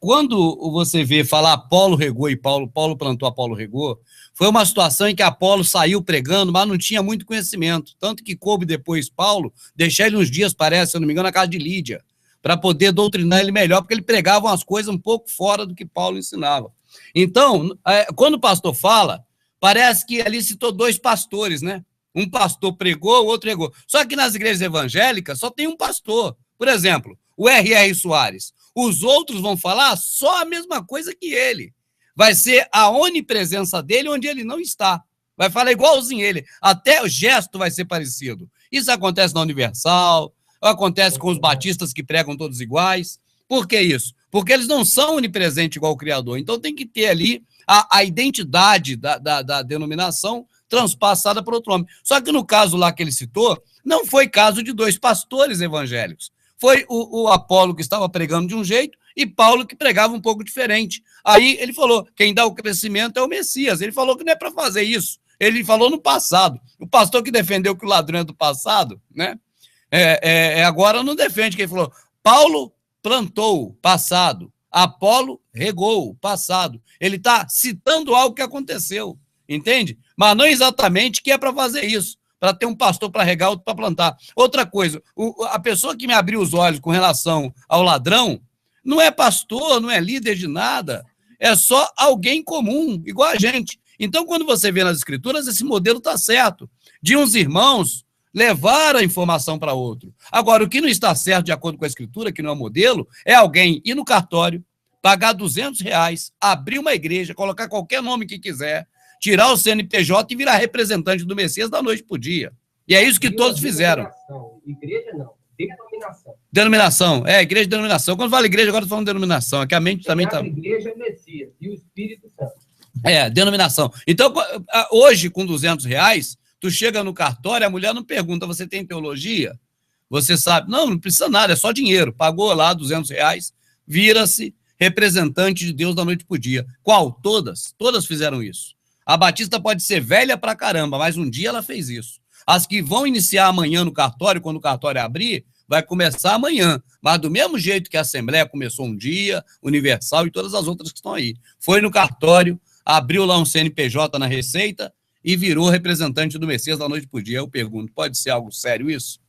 Quando você vê falar Apolo regou e Paulo plantou, Apolo regou, foi uma situação em que Apolo saiu pregando, mas não tinha muito conhecimento. Tanto que coube depois Paulo deixar ele uns dias, parece, se eu não me engano, na casa de Lídia, para poder doutrinar ele melhor, porque ele pregava umas coisas um pouco fora do que Paulo ensinava. Então, quando o pastor fala, parece que ali citou 2 pastores, né? Um pastor pregou, o outro regou. Só que nas igrejas evangélicas só tem um pastor. Por exemplo, o R.R. Soares. Os outros vão falar só a mesma coisa que ele. Vai ser a onipresença dele onde ele não está. Vai falar igualzinho ele. Até o gesto vai ser parecido. Isso acontece na Universal, acontece com os batistas que pregam todos iguais. Por que isso? Porque eles não são onipresentes igual o Criador. Então tem que ter ali a identidade da denominação transpassada por outro homem. Só que no caso lá que ele citou, não foi caso de 2 pastores evangélicos. Foi o Apolo que estava pregando de um jeito e Paulo que pregava um pouco diferente. Aí ele falou, quem dá o crescimento é o Messias. Ele falou que não é para fazer isso. Ele falou no passado. O pastor que defendeu que o ladrão é do passado, né? Agora não defende, que ele falou, Paulo plantou, passado. Apolo regou, passado. Ele está citando algo que aconteceu, entende? Mas não exatamente que é para fazer isso, para ter um pastor para regar, outro para plantar. Outra coisa, a pessoa que me abriu os olhos com relação ao ladrão não é pastor, não é líder de nada, é só alguém comum, igual a gente. Então, quando você vê nas escrituras, esse modelo está certo, de uns irmãos levar a informação para outro. Agora, o que não está certo, de acordo com a escritura, que não é modelo, é alguém ir no cartório, pagar R$200, abrir uma igreja, colocar qualquer nome que quiser, tirar o CNPJ e virar representante do Messias da noite para o dia. E é isso que todos fizeram. Igreja não, denominação. Denominação, igreja de denominação. Quando fala igreja, agora estou falando denominação, é que a mente também está... Igreja é Messias e o Espírito Santo. Denominação. Então, hoje, com R$200, tu chega no cartório, a mulher não pergunta, você tem teologia? Você sabe? Não precisa nada, é só dinheiro. Pagou lá R$200, vira-se representante de Deus da noite para o dia. Qual? Todas. Todas fizeram isso. A Batista pode ser velha pra caramba, mas um dia ela fez isso. As que vão iniciar amanhã no cartório, quando o cartório abrir, vai começar amanhã. Mas do mesmo jeito que a Assembleia começou um dia, Universal e todas as outras que estão aí. Foi no cartório, abriu lá um CNPJ na Receita e virou representante do Messias da noite para o dia. Eu pergunto, pode ser algo sério isso?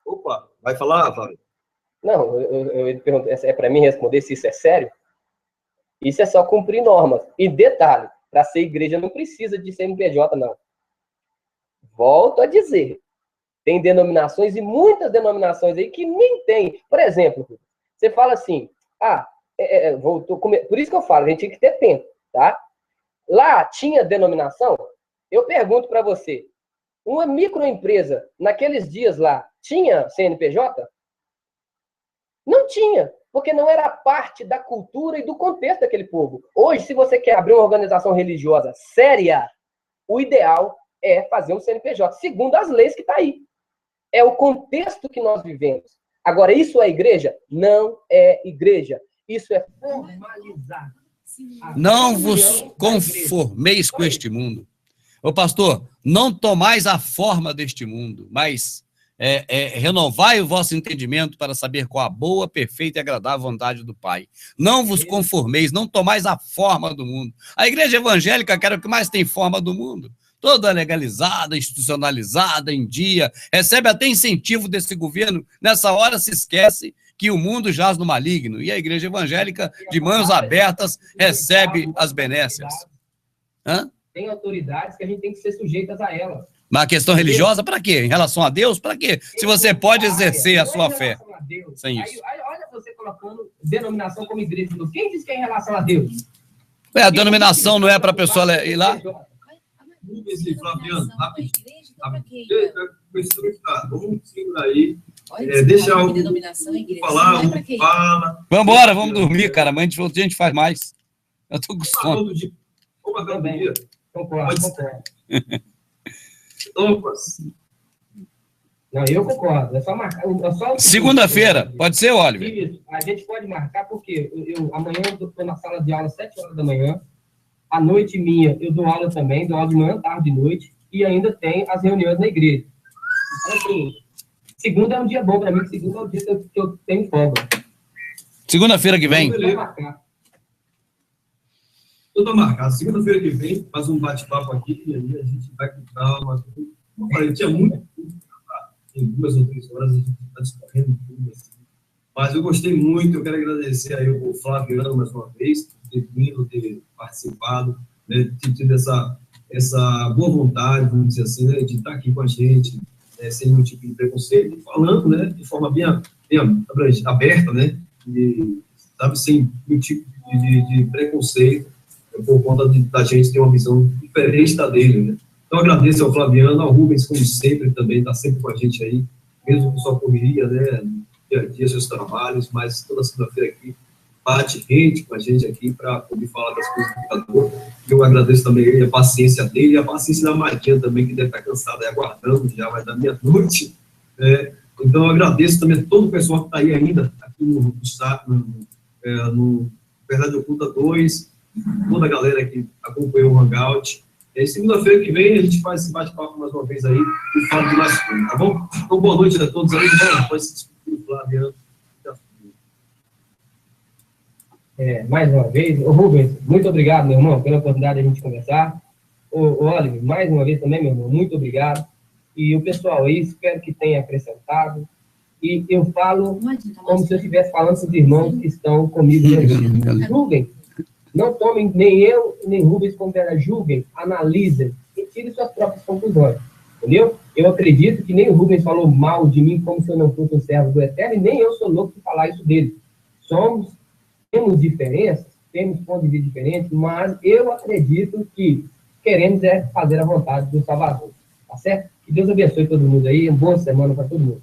Opa, vai falar, Fábio? Não, eu pergunto, é para mim responder se isso é sério? Isso é só cumprir normas. E detalhe, para ser igreja não precisa de CNPJ, não. Volto a dizer, tem denominações e muitas denominações aí que nem tem. Por exemplo, você fala assim, por isso que eu falo, a gente tem que ter tempo, tá? Lá tinha denominação, eu pergunto para você, uma microempresa, naqueles dias lá, tinha CNPJ? Não tinha, porque não era parte da cultura e do contexto daquele povo. Hoje, se você quer abrir uma organização religiosa séria, o ideal é fazer um CNPJ, segundo as leis que está aí. É o contexto que nós vivemos. Agora, isso é igreja? Não é igreja. Isso é formalizar. Não vos conformeis com este mundo. Ô pastor, não tomais a forma deste mundo, mas renovai o vosso entendimento para saber qual a boa, perfeita e agradável vontade do Pai. Não vos conformeis, não tomais a forma do mundo. A igreja evangélica, que era o que mais tem forma do mundo, toda legalizada, institucionalizada, em dia, recebe até incentivo desse governo, nessa hora se esquece que o mundo jaz no maligno, e a igreja evangélica, de mãos abertas, recebe as benécias. Hã? Tem autoridades que a gente tem que ser sujeitas a elas. Mas a questão religiosa, para quê? Em relação a Deus, para quê? Se você pode exercer a sua fé sem isso. Aí, olha você colocando denominação como igreja. Quem diz que é em relação a Deus? A denominação não é para a pessoa ir lá? Flaviano, rapidinho. Vamos segurar aí. Deixa eu falar, fala. Vambora, vamos dormir, cara. Amanhã a gente faz mais. Eu tô com sono. Concordo. Não, eu concordo. É só marcar. Segunda-feira, pode ser, Oliver? Isso. A gente pode marcar porque amanhã eu estou na sala de aula às 7 horas da manhã. À noite minha, eu dou aula também, dou aula de manhã, tarde e noite. E ainda tem as reuniões na igreja. Então, assim, segunda é um dia bom para mim, segunda é o dia que eu tenho folga. Segunda-feira que vem. Vamos marcar. Tudo marcado. Segunda-feira que vem, faz um bate-papo aqui e aí a gente vai com calma. Como eu falei, tinha muito. Em 2 ou 3 horas a gente está discorrendo tudo assim. Mas eu gostei muito, eu quero agradecer aí o Flaviano mais uma vez, por ter vindo, ter participado, né, ter tido essa boa vontade, vamos dizer assim, né, de estar aqui com a gente, sem nenhum tipo de preconceito, falando, né, de forma bem aberta, né, sabe, sem nenhum tipo de preconceito, por conta da gente ter uma visão diferente da dele, né. Então, agradeço ao Flaviano, ao Rubens, como sempre, também, está sempre com a gente aí, mesmo com sua correria, né, dia a dia, seus trabalhos, mas toda segunda-feira aqui, bate rede com a gente aqui para poder falar das coisas do computador. Eu agradeço também a paciência dele e a paciência da Maria também, que deve estar cansada, aguardando, já vai dar meia-noite. Então, eu agradeço também a todo o pessoal que está aí ainda, aqui no Verdade Oculta 2, toda a galera que acompanhou o Hangout. E segunda-feira que vem a gente faz esse bate-papo mais uma vez aí e fala de mais coisas, tá bom? Então, boa noite a todos aí. Pode se despedir, Flaviano. Mais uma vez, Rubens, muito obrigado, meu irmão, pela oportunidade de a gente conversar. Oliver, mais uma vez também, meu irmão, muito obrigado. E o pessoal aí, espero que tenha acrescentado. E eu falo como se eu estivesse falando com os irmãos que estão comigo. Julguem, não tomem nem eu, nem Rubens como verdade, julguem, analisem e tirem suas próprias conclusões. Entendeu? Eu acredito que nem o Rubens falou mal de mim como se eu não fosse um servo do Eterno, e nem eu sou louco de falar isso dele. Temos diferenças, temos pontos de vista diferentes, mas eu acredito que queremos fazer a vontade do Salvador. Tá certo? Que Deus abençoe todo mundo aí, uma boa semana para todo mundo.